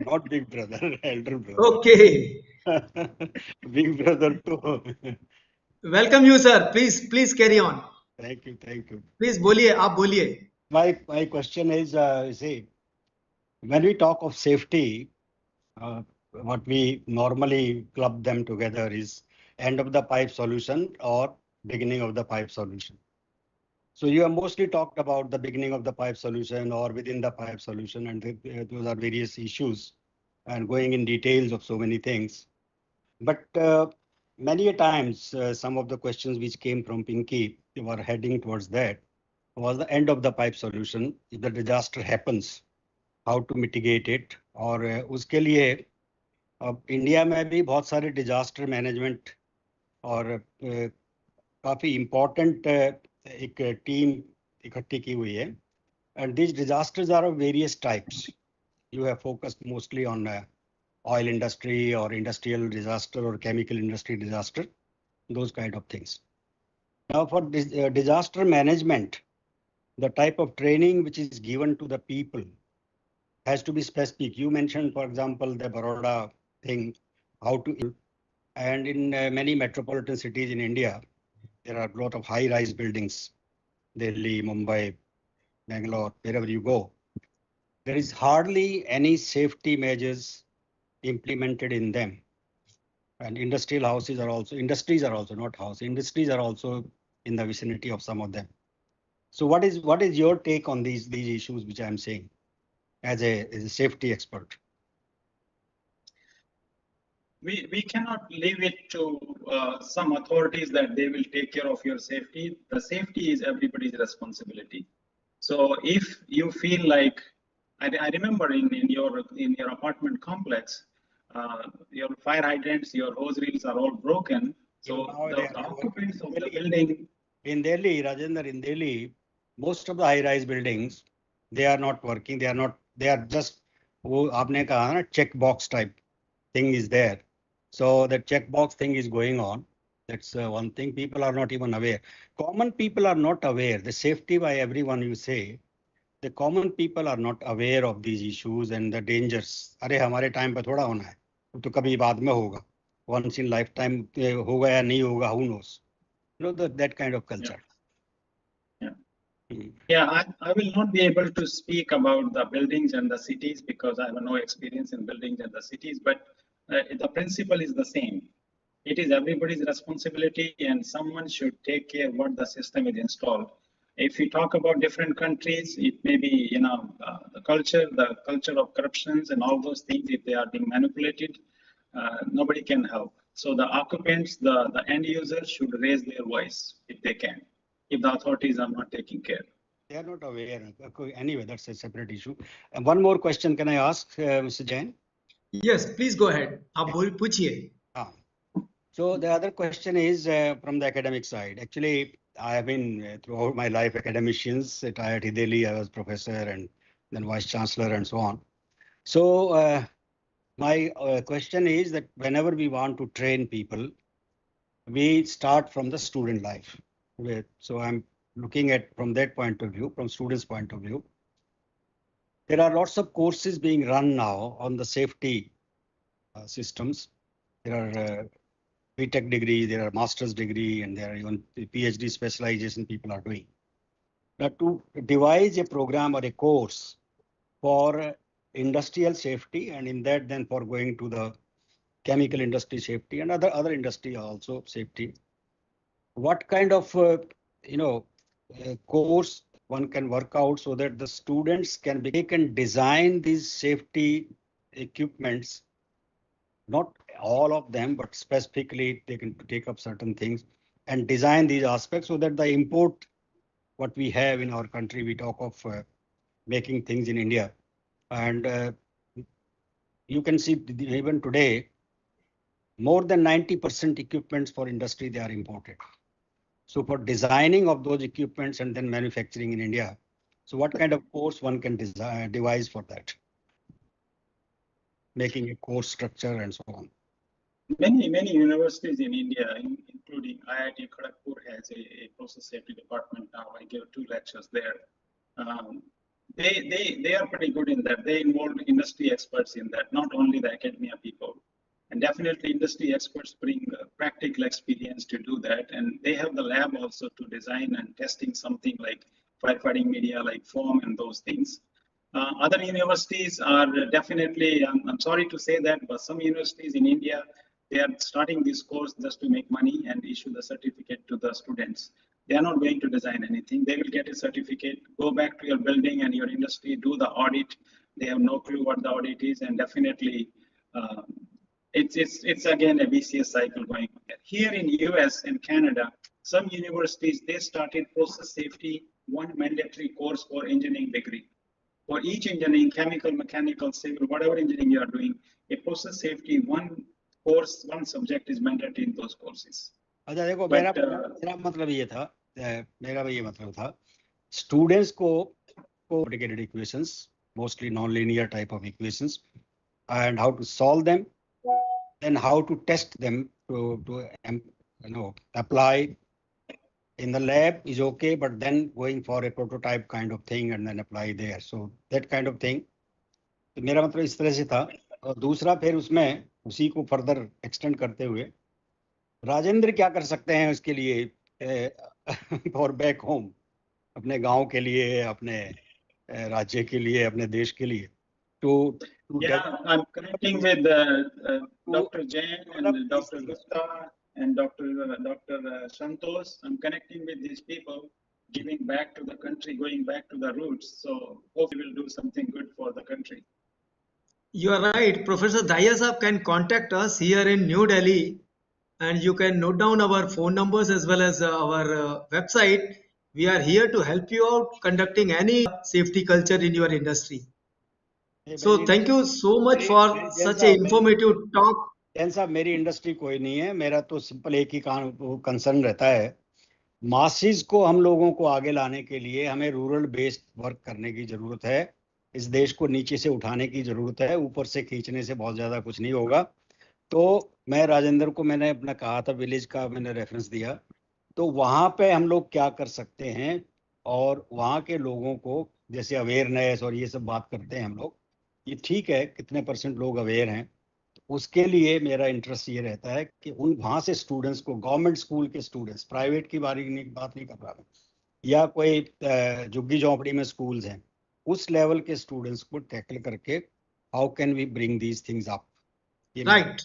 Not big brother, elder brother. Okay. Big brother too. Welcome you, sir. Please carry on. Thank you. Please बोलिए, आप बोलिए. My question is, see, when we talk of safety, what we normally club them together is end of the pipe solution or beginning of the pipe solution. So you have mostly talked about the beginning of the pipe solution or within the pipe solution, and those are various issues and going in details of so many things. But many a times, some of the questions which came from Pinky were heading towards that was the end of the pipe solution. If the disaster happens, how to mitigate it, और उसके लिए अब India में भी बहुत सारे disaster management और काफी इम्पोर्टेंट एक टीम इकट्ठी की हुई है. And these disasters are of various types. You have focused mostly on oil industry or industrial disaster or chemical industry disaster, those kind of things. Now for this, disaster management, the type of training which is given to the people has to be specific. You mentioned, for example, the Baroda thing, how to, and in many metropolitan cities in India, there are a lot of high-rise buildings, Delhi, Mumbai, Bangalore, wherever you go. There is hardly any safety measures implemented in them. And industrial houses are also, industries are also not houses, industries are also in the vicinity of some of them. So what is your take on these issues which I'm saying as a safety expert? We cannot leave it to some authorities that they will take care of your safety. The safety is everybody's responsibility. So if you feel like, I remember in your apartment complex, your fire hydrants, your hose reels are all broken. So the occupants of the building. In Delhi, Rajendra, in Delhi, most of the high-rise buildings, they are not working. They are just, वो आपने कहा ना check box type thing is there. So the checkbox thing is going on. That's one thing. People are not even aware. Common people are not aware. The safety by everyone you say, the common people are not aware of these issues and the dangers. अरे हमारे time पे थोड़ा होना है, तो कभी बाद में होगा. Once in lifetime होगा या नहीं होगा, who knows? You know, that kind of culture. Yeah. Mm. Yeah, I will not be able to speak about the buildings and the cities because I have no experience in buildings and the cities, but the principle is the same. It is everybody's responsibility and someone should take care what the system is installed. If we talk about different countries, it may be, the culture of corruptions and all those things, if they are being manipulated, nobody can help. So the occupants, the end users should raise their voice if they can, if the authorities are not taking care. They are not aware. Okay, anyway, that's a separate issue. And one more question, can I ask, Mr. Jain? Yes, please go ahead. आप पूछिए. So the other question is from the academic side. Actually, I have been throughout my life academicians at IIT Delhi. I was professor and then vice chancellor and so on. So my question is that whenever we want to train people, we start from the student life. So I'm looking at from that point of view, from students' point of view. There are lots of courses being run now on the safety systems. There are BTech degree, there are master's degree, and there are even PhD specialization people are doing. Now, to devise a program or a course for industrial safety, and in that then for going to the chemical industry safety and other industry also safety, what kind of course one can work out so that the students they can design these safety equipments, not all of them, but specifically they can take up certain things and design these aspects so that the import, what we have in our country, we talk of making things in India. And you can see even today, more than 90% equipments for industry, they are imported. So for designing of those equipments and then manufacturing in India, so what kind of course one can devise for that? Making a course structure and so on. Many universities in India, including IIT Kharagpur, has a process safety department now. I gave 2 lectures there. They are pretty good in that. They involve industry experts in that, not only the academia people. And definitely industry experts bring practical experience to do that. And they have the lab also to design and testing something like firefighting media, like foam and those things. Other universities are definitely, I'm sorry to say that, but some universities in India, they are starting this course just to make money and issue the certificate to the students. They are not going to design anything. They will get a certificate, go back to your building and your industry, do the audit. They have no clue what the audit is, and definitely it's again a vicious cycle going on. Here in US and Canada, some universities, they started process safety, one mandatory course for engineering degree. For each engineering, chemical, mechanical, civil, whatever engineering you are doing, a process safety, one course, one subject is mandatory in those courses. अच्छा देखो, But, मेरा मतलब ये था, मेरा भी ये मतलब था, स्टूडेंट्स को complicated equations, mostly non-linear type of equations, and how to solve them, and how to test them to apply in the lab is okay, but then going for a prototype kind of thing and then apply there. So that kind of thing. तो मेरा मतलब इस तरह से था. और दूसरा फिर उसमें उसी को फर्दर एक्सटेंड करते हुए राजेंद्र क्या कर सकते हैं उसके लिए फॉर बैक होम, अपने गांव के लिए, अपने राज्य के लिए, अपने देश के लिए. Yeah, I'm connecting with Dr. Jain and Dr. Gupta and Dr. Santosh. I'm connecting with these people, giving back to the country, going back to the roots. So hopefully we'll do something good for the country. You are right. Professor Daya Saab can contact us here in New Delhi, and you can note down our phone numbers as well as our website. We are here to help you out conducting any safety culture in your industry. So thank you so much for such a informative talk. Jain साहब, मेरी industry कोई नहीं है. मेरा तो simple एक ही concern रहता है, मासिस को हम लोगों को आगे लाने के लिए हमें रूरल बेस्ड वर्क करने की जरूरत है. इस देश को नीचे से उठाने की जरूरत है, ऊपर से खींचने से बहुत ज्यादा कुछ नहीं होगा. तो मैं राजेंद्र को मैंने अपना कहा था, विलेज का मैंने रेफरेंस दिया, तो वहाँ पे हम लोग क्या कर सकते हैं और वहाँ के लोगों को जैसे अवेयरनेस और ये सब बात करते हैं हम लोग, ये ठीक है कितने % लोग अवेयर हैं, उसके लिए मेरा इंटरेस्ट ये रहता है कि उन वहाँ से स्टूडेंट्स को, गवर्नमेंट स्कूल के स्टूडेंट्स, प्राइवेट की बात नहीं कर रहा मैं, या कोई झुग्गी झोंपड़ी में स्कूल्स हैं, उस लेवल के स्टूडेंट्स को टैकल करके how can we bring these things up, ये मेरा Right.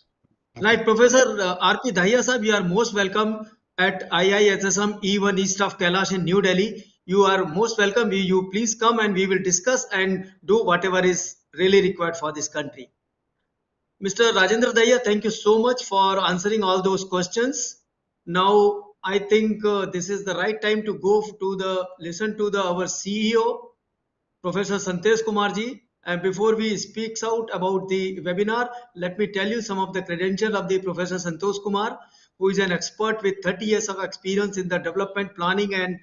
Right, Professor R.P. Dahiya sahab, you are most welcome at IISSM E1 East of Kailash in New Delhi. You are most welcome. You please come and we will discuss and do whatever is really required for this country. Mr. Rajendra Dahiya, thank you so much for answering all those questions. Now, I think this is the right time to go to listen to our CEO, Professor Santesh Kumar ji. And before we speaks out about the webinar, let me tell you some of the credentials of the Professor Santosh Kumar, who is an expert with 30 years of experience in the development planning and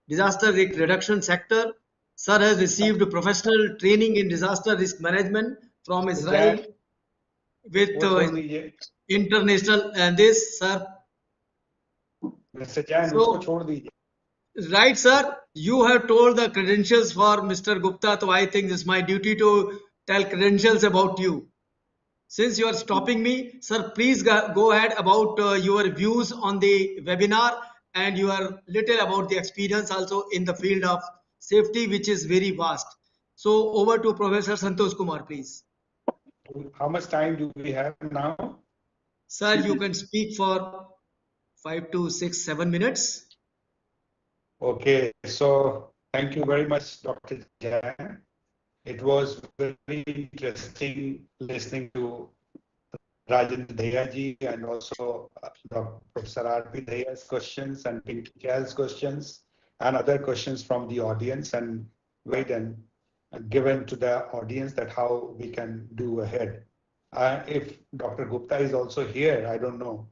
disaster risk reduction sector. Sir has received professional training in disaster risk management from Israel with वो छोड़ दीजिए international and this, sir. Mister Jain, So, उसको छोड़ दीजिए. right, sir. You have told the credentials for Mr. Gupta, so I think it's my duty to tell credentials about you. Since you are stopping me, sir, please go ahead about your views on the webinar and your little about the experience also in the field of safety, which is very vast. So over to Professor Santosh Kumar, please. How much time do we have now? Sir, you can speak for 5 to 6, 7 minutes. Okay, so thank you very much, Dr. Jain. It was very interesting listening to Rajendra Dahiya ji and also Professor R.P. Dahiya's questions and Pinky Chal's questions and other questions from the audience, and wait and given to the audience that how we can do ahead. If Dr. Gupta is also here, I don't know.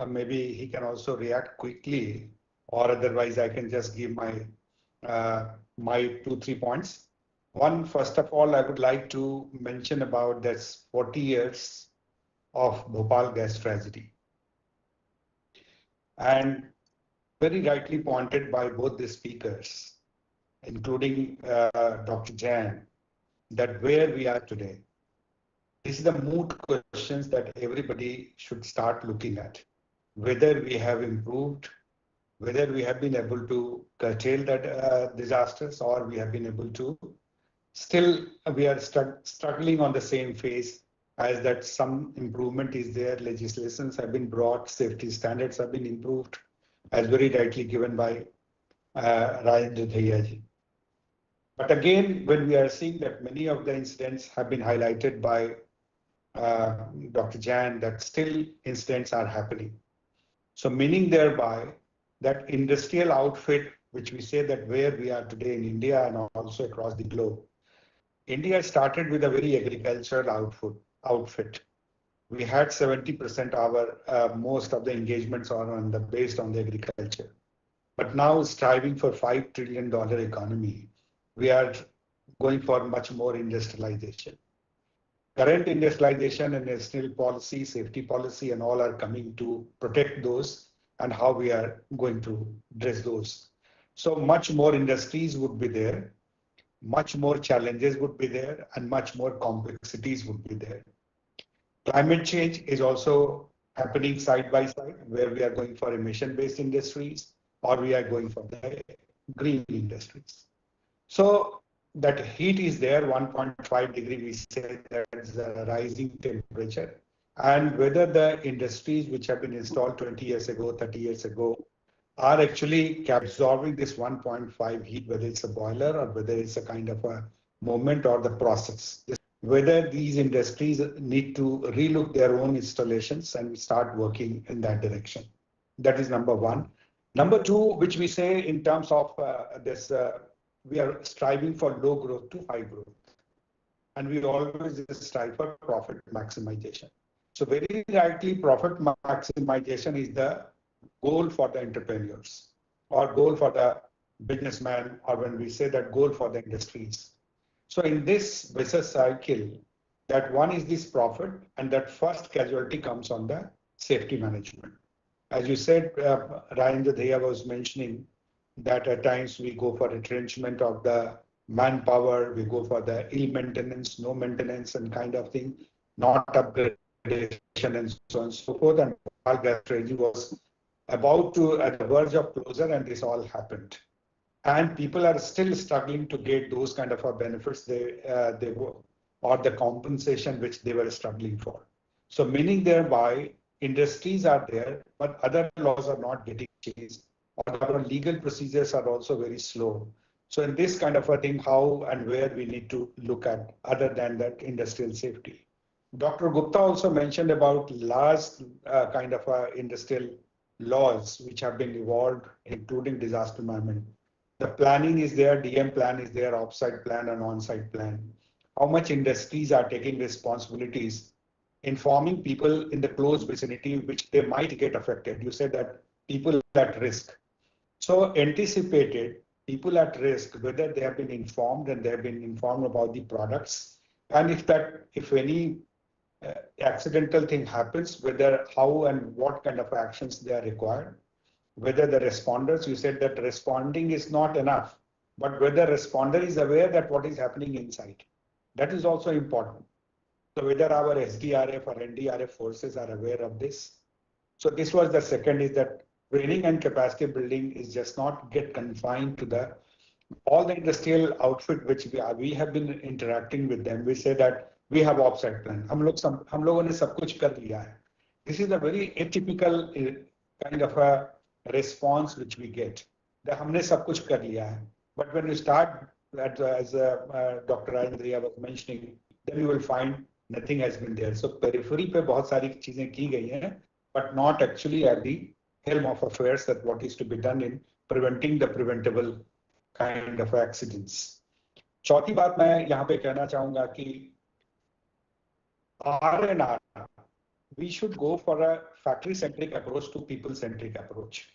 Maybe he can also react quickly, or otherwise I can just give my my 2-3 points. One, first of all, I would like to mention about this 40 years of Bhopal gas tragedy. And very rightly pointed by both the speakers, including Dr. Jain, that where we are today. This is the moot questions that everybody should start looking at. Whether we have improved, whether we have been able to curtail that disasters, or we have been able to still we are struggling on the same phase as that some improvement is there, legislations have been brought, safety standards have been improved, as very rightly given by Rajendra Dahiya ji. But again, when we are seeing that many of the incidents have been highlighted by Dr. Jain, that still incidents are happening. So meaning thereby that industrial outfit, which we say that where we are today in India and also across the globe, India started with a very agricultural outfit. We had 70% our most of the engagements are based on the agriculture. But now striving for $5 trillion economy, we are going for much more industrialization. Current industrialization and national policy, safety policy, and all are coming to protect those and how we are going to address those. So much more industries would be there, much more challenges would be there, and much more complexities would be there. Climate change is also happening side by side, where we are going for emission-based industries or we are going for the green industries. So that heat is there, 1.5 degree, we say that is a rising temperature. And whether the industries which have been installed 20 years ago, 30 years ago, are actually absorbing this 1.5 heat, whether it's a boiler or whether it's a kind of a moment or the process. Whether these industries need to relook their own installations and start working in that direction. That is number one. Number two, which we say in terms of this, we are striving for low growth to high growth. And we always strive for profit maximization. So very rightly, profit maximization is the goal for the entrepreneurs or goal for the businessman, or when we say that goal for the industries. So in this business cycle, that one is this profit, and that first casualty comes on the safety management. As you said, Rajendra Dhaya was mentioning that at times we go for retrenchment of the manpower, we go for the ill maintenance, no maintenance, and kind of thing, not upgradation, and so on and so forth. And our gas strategy was about to at the verge of closure, and this all happened. And people are still struggling to get those kind of benefits they were, or the compensation which they were struggling for. So meaning thereby industries are there, but other laws are not getting changed, or our legal procedures are also very slow. So in this kind of a thing, how and where we need to look at other than that industrial safety. Dr. Gupta also mentioned about last kind of industrial laws which have been evolved, including disaster management. The planning is there, DM plan is there, offsite plan and on-site plan. How much industries are taking responsibilities, informing people in the close vicinity which they might get affected. You said that people at risk. So anticipated people at risk, whether they have been informed and they have been informed about the products, and if any accidental thing happens, whether how and what kind of actions they are required, whether the responders, you said that responding is not enough, but whether responder is aware that what is happening inside, that is also important. So whether our SDRF or NDRF forces are aware of this. So this was the second, is that training and capacity building is just not get confined to the all the industrial outfit which we have been interacting with them. We say that we have offsite plan. हम लोगों ने सब कुछ कर लिया है. This is a very atypical kind of a response which we get. That हमने सब कुछ कर लिया है. But when you start, as Dr. Rajendra was mentioning, then you will find nothing has been there. So periphery पे बहुत सारी चीजें की गई हैं, but not actually at the helm of affairs that what is to be done in preventing the preventable kind of accidents. चौथी बात मैं यहाँ पे कहना चाहूंगा कि R&R, we should go for a factory-centric approach to people-centric approach.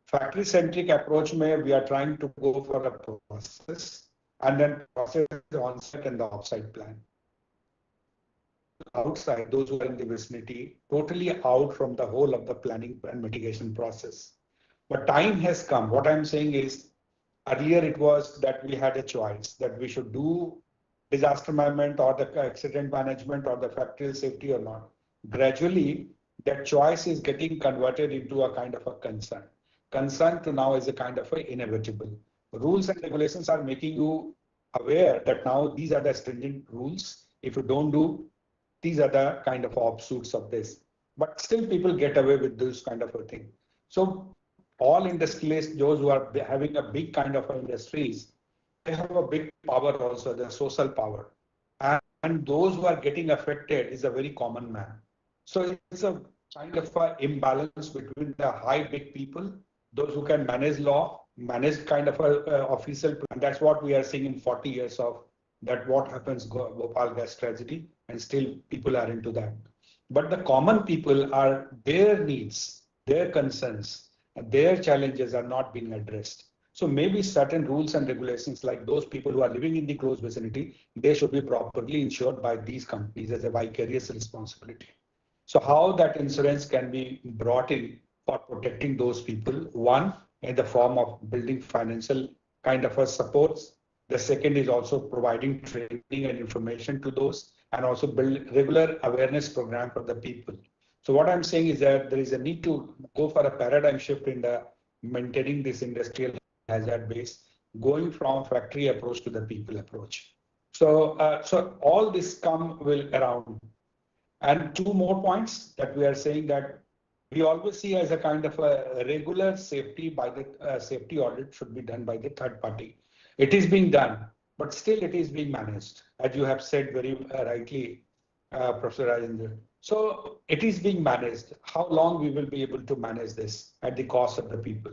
Factory-centric approach में we are trying to go for a process and then process the on-site and the off-site plan. Outside, those who are in the vicinity, totally out from the whole of the planning and mitigation process. But time has come. What I'm saying is, earlier it was that we had a choice that we should do disaster management or the accident management or the factory safety or not. Gradually, that choice is getting converted into a kind of a concern. Concern to now is a kind of a inevitable. Rules and regulations are making you aware that now these are the stringent rules. If you don't do, these are the kind of offshoots of this. But still people get away with this kind of a thing. So all industrialists, those who are having a big kind of industries, they have a big power also, the social power. And those who are getting affected is a very common man. So it's a kind of an imbalance between the high big people, those who can manage law, manage kind of a official plan. That's what we are seeing in 40 years of that what happens Bhopal gas tragedy, and still people are into that. But the common people are, their needs, their concerns, their challenges are not being addressed. So maybe certain rules and regulations, like those people who are living in the close vicinity, they should be properly insured by these companies as a vicarious responsibility. So how that insurance can be brought in for protecting those people? One, in the form of building financial kind of a supports. The second is also providing training and information to those, and also build regular awareness program for the people. So what I'm saying is that there is a need to go for a paradigm shift in the maintaining this industrial hazard base, going from factory approach to the people approach. So, so all this will around. And two more points that we are saying that we always see as a kind of a regular safety by the safety audit should be done by the third party. It is being done, but still it is being managed, as you have said very rightly, Professor Rajendra. So it is being managed. How long we will be able to manage this at the cost of the people?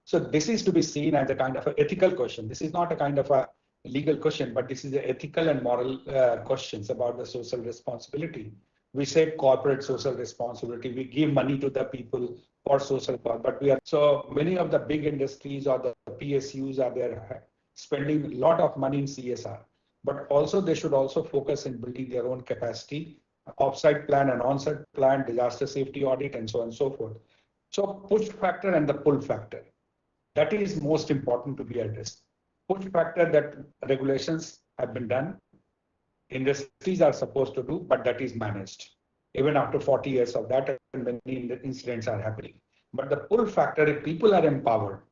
So this is to be seen as a kind of an ethical question. This is not a kind of a legal question, but this is the ethical and moral questions about the social responsibility. We say corporate social responsibility. We give money to the people for social cause, but we are so many of the big industries or the PSUs are there spending a lot of money in CSR. but also they should also focus in building their own capacity, offsite plan and onsite plan, disaster safety audit, and so on and so forth. So push factor and the pull factor, that is most important to be addressed. Push factor, that regulations have been done, industries are supposed to do, but that is managed. Even after 40 years of that, many incidents are happening. But the pull factor, if people are empowered,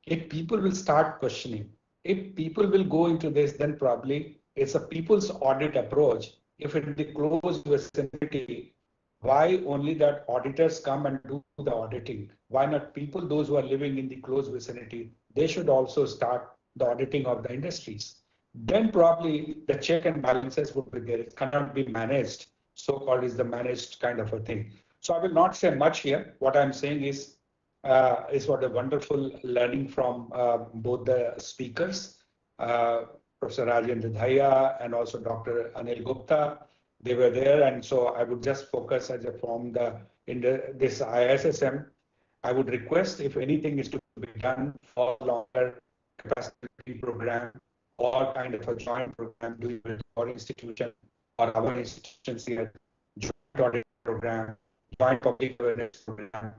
if people will start questioning, if people will go into this, then probably it's a people's audit approach. If in the closed vicinity, why only that auditors come and do the auditing? Why not people, those who are living in the closed vicinity, they should also start the auditing of the industries. Then probably the check and balances would be there. It cannot be managed. So-called is the managed kind of a thing. So I will not say much here. What I'm saying is what a wonderful learning from both the speakers, Professor Rajendra Dhaya and also Dr. Anil Gupta. They were there, and so I would just focus as a from this ISSM. I would request if anything is to be done for longer capacity program or kind of a joint program doing with our institution or our institutions here, joint audit program, joint public awareness program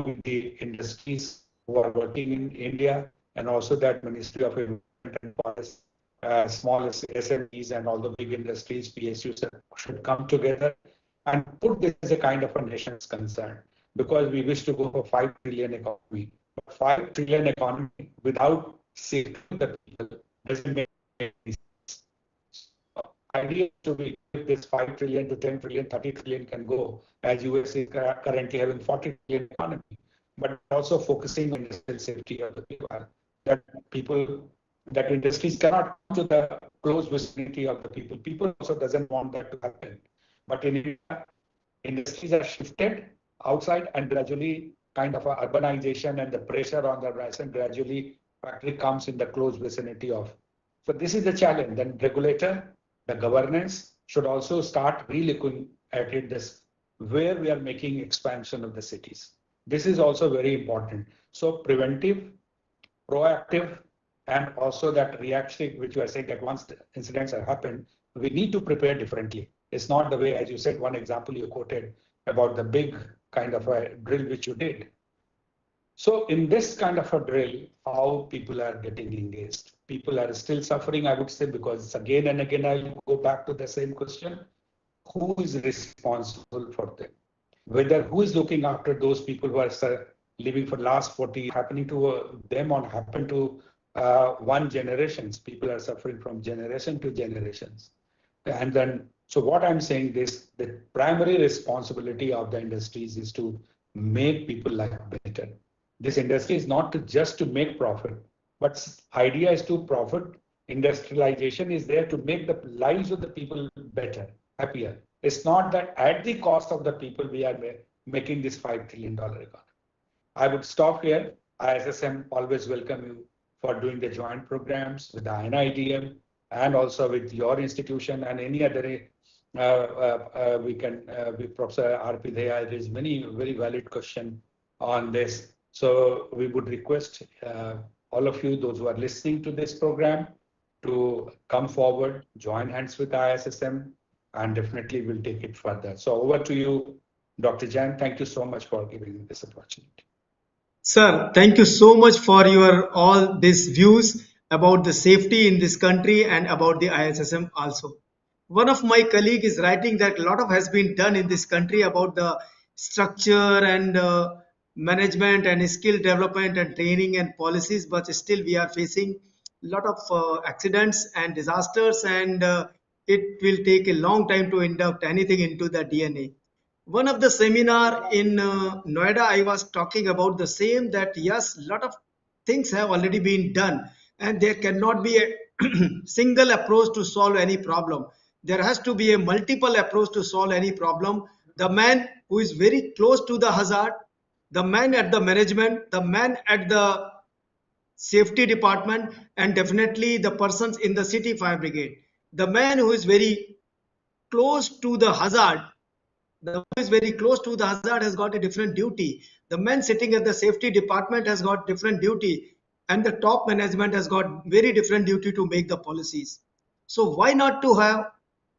with the industries who are working in India, and also that Ministry of Environment and Forest, small SMEs and all the big industries, PSUs should come together and put this as a kind of a nation's concern, because we wish to go for 5 trillion economy. But 5 trillion economy without safety of the people doesn't make any sense. Idea to be if this 5 trillion to 10 trillion, 30 trillion can go, as US is currently having 40 trillion economy, but also focusing on industrial safety of the people, that industries cannot come to the close vicinity of the people. People also doesn't want that to happen. But in India, industries are shifted outside and gradually kind of a urbanization and the pressure on the urbanization gradually factory comes in the close vicinity of. So this is the challenge. Then regulator, the governance should also start relooking at it, this where we are making expansion of the cities. This is also very important. So preventive, proactive, and also that reactive, which you are saying that once the incidents have happened, we need to prepare differently. It's not the way, as you said, one example you quoted about the big kind of a drill which you did. So in this kind of a drill, how people are getting engaged? People are still suffering, I would say, because again and again, I'll go back to the same question. Who is responsible for them? Whether who is looking after those people who are living for last 40 happening to them or happen to one generations. People are suffering from generation to generations. And then, so what I'm saying is the primary responsibility of the industries is to make people life better. This industry is not just to make profit, but idea is to profit. Industrialization is there to make the lives of the people better, happier. It's not that at the cost of the people we are making this $5 trillion economy. I would stop here. ISSM always welcome you for doing the joint programs with the INIDM and also with your institution and any other. With Professor R.P. Dhaya, there is many very valid question on this. So we would request all of you, those who are listening to this program, to come forward, join hands with ISSM, and definitely we'll take it further. So over to you, Dr. Jain. Thank you so much for giving me this opportunity. Sir, thank you so much for your all these views about the safety in this country and about the ISSM also. One of my colleague is writing that a lot of has been done in this country about the structure and management and skill development and training and policies, but still we are facing a lot of accidents and disasters, and it will take a long time to induct anything into the DNA. One of the seminar in Noida, I was talking about the same, that yes, a lot of things have already been done and there cannot be a single approach to solve any problem. There has to be a multiple approach to solve any problem. The man who is very close to the hazard, the man at the management, the man at the safety department, and definitely the persons in the city fire brigade. The man who is very close to the hazard, the one who is very close to the hazard has got a different duty. The man sitting at the safety department has got different duty, and the top management has got very different duty to make the policies. So why not to have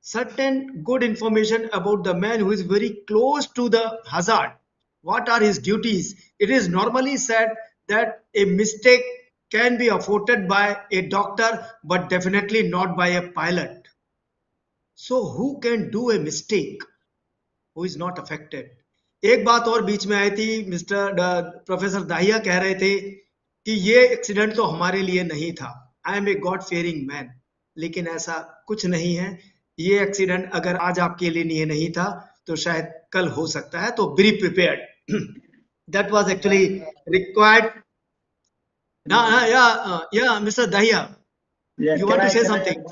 certain good information about the man who is very close to the hazard? What are his duties? It is normally said that a mistake can be afforded by a doctor, but definitely not by a pilot. So who can do a mistake who is not affected? एक बात और बीच में आई थी, mister professor Dahiya कह रहे थे कि ये एक्सीडेंट तो हमारे लिए नहीं था, I am a god fearing man, लेकिन ऐसा कुछ नहीं है। ये एक्सीडेंट अगर आज आपके लिए नहीं था तो शायद कल हो सकता है, तो be prepared. That was actually required. या mister Dahiya, Yeah, you can want to I, say can something?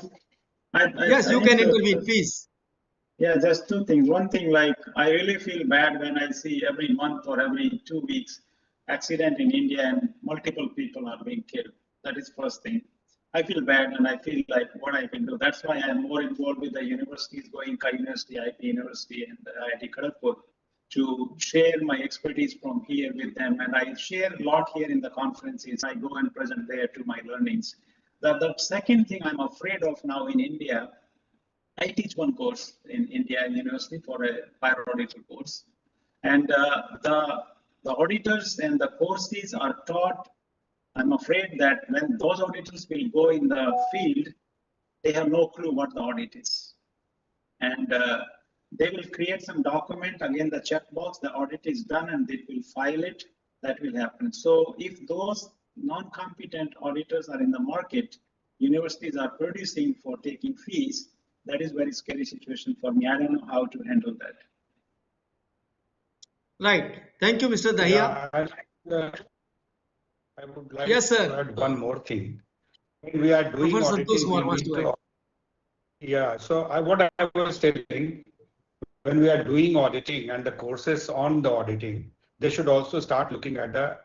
Yes, I you need can to, intervene, please. yeah, just two things. One thing, like, I really feel bad when I see every month or every 2 weeks accident in India and multiple people are being killed. That is first thing. I feel bad and I feel like what I can do. That's why I'm more involved with the universities, Goenka University, IP University, and IIT Kharagpur, to share my expertise from here with them. And I share a lot here in the conferences. I go and present there to my learnings. The second thing I'm afraid of now in India, I teach one course in India University for a fire auditor course, and the auditors and the courses are taught. I'm afraid that when those auditors will go in the field, they have no clue what the audit is, and they will create some document, again the checkbox, the audit is done, and they will file it. That will happen. So if those non-competent auditors are in the market, universities are producing for taking fees, that is very scary situation for me. I don't know how to handle that. Right. Thank you, Mr. Dahiya. Yeah, I would like Yes, to sir. add one more thing. When we are doing Professor Santosh auditing, we Kumar wants need to add. to, yeah, so what I was telling, when we are doing auditing and the courses on the auditing, they should also start looking at the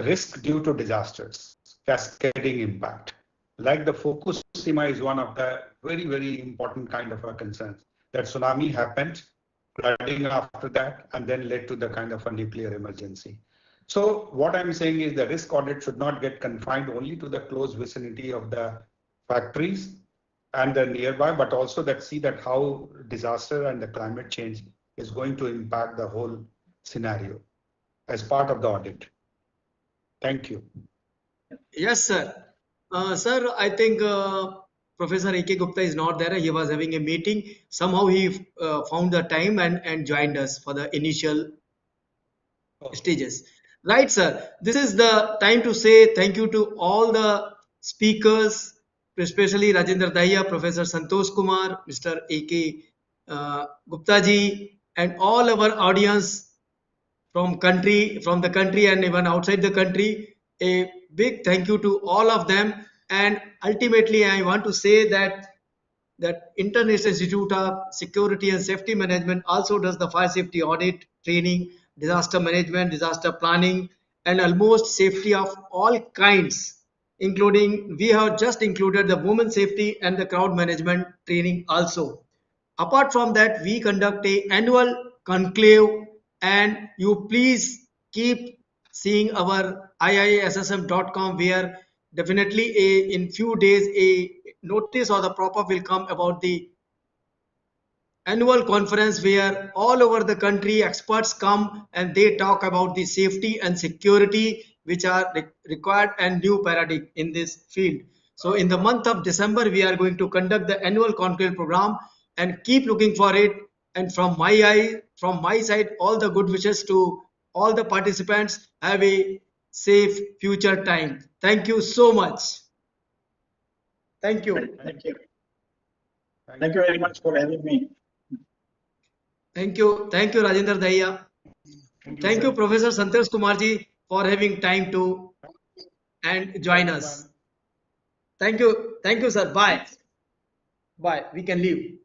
risk due to disasters, cascading impact. Like the Fukushima is one of the very, very important kind of a concern. That tsunami happened, flooding after that, and then led to the kind of a nuclear emergency. So what I'm saying is the risk audit should not get confined only to the close vicinity of the factories and the nearby, but also that see that how disaster and the climate change is going to impact the whole scenario as part of the audit. Thank you. Yes, sir. Sir, I think Professor A.K. Gupta is not there. He was having a meeting. Somehow he found the time and joined us for the initial stages. Right, sir. This is the time to say thank you to all the speakers, especially Rajendra Dahiya, Professor Santosh Kumar, Mr. A.K. Gupta ji, and all our audience from the country and even outside the country. A big thank you to all of them. And ultimately, I want to say that International Institute of Security and Safety Management also does the fire safety audit, training, disaster management, disaster planning, and almost safety of all kinds, including we have just included the women safety and the crowd management training also. Apart from that, we conduct a annual conclave, and you please keep seeing our iiassm.com, where definitely in few days a notice or the pop-up will come about the annual conference where all over the country experts come and they talk about the safety and security which are required and new paradigm in this field. So in the month of December, we are going to conduct the annual conclave program, and keep looking for it. And from my side, all the good wishes to all the participants. Have a safe future time. Thank you so much. Thank you. Thank you. Thank you very much for having me. Thank you. Thank you, Rajendra Dahiya. Thank you, Professor Santosh Kumarji, for having time to and join us. Thank you. Thank you, sir. Bye. Bye. We can leave.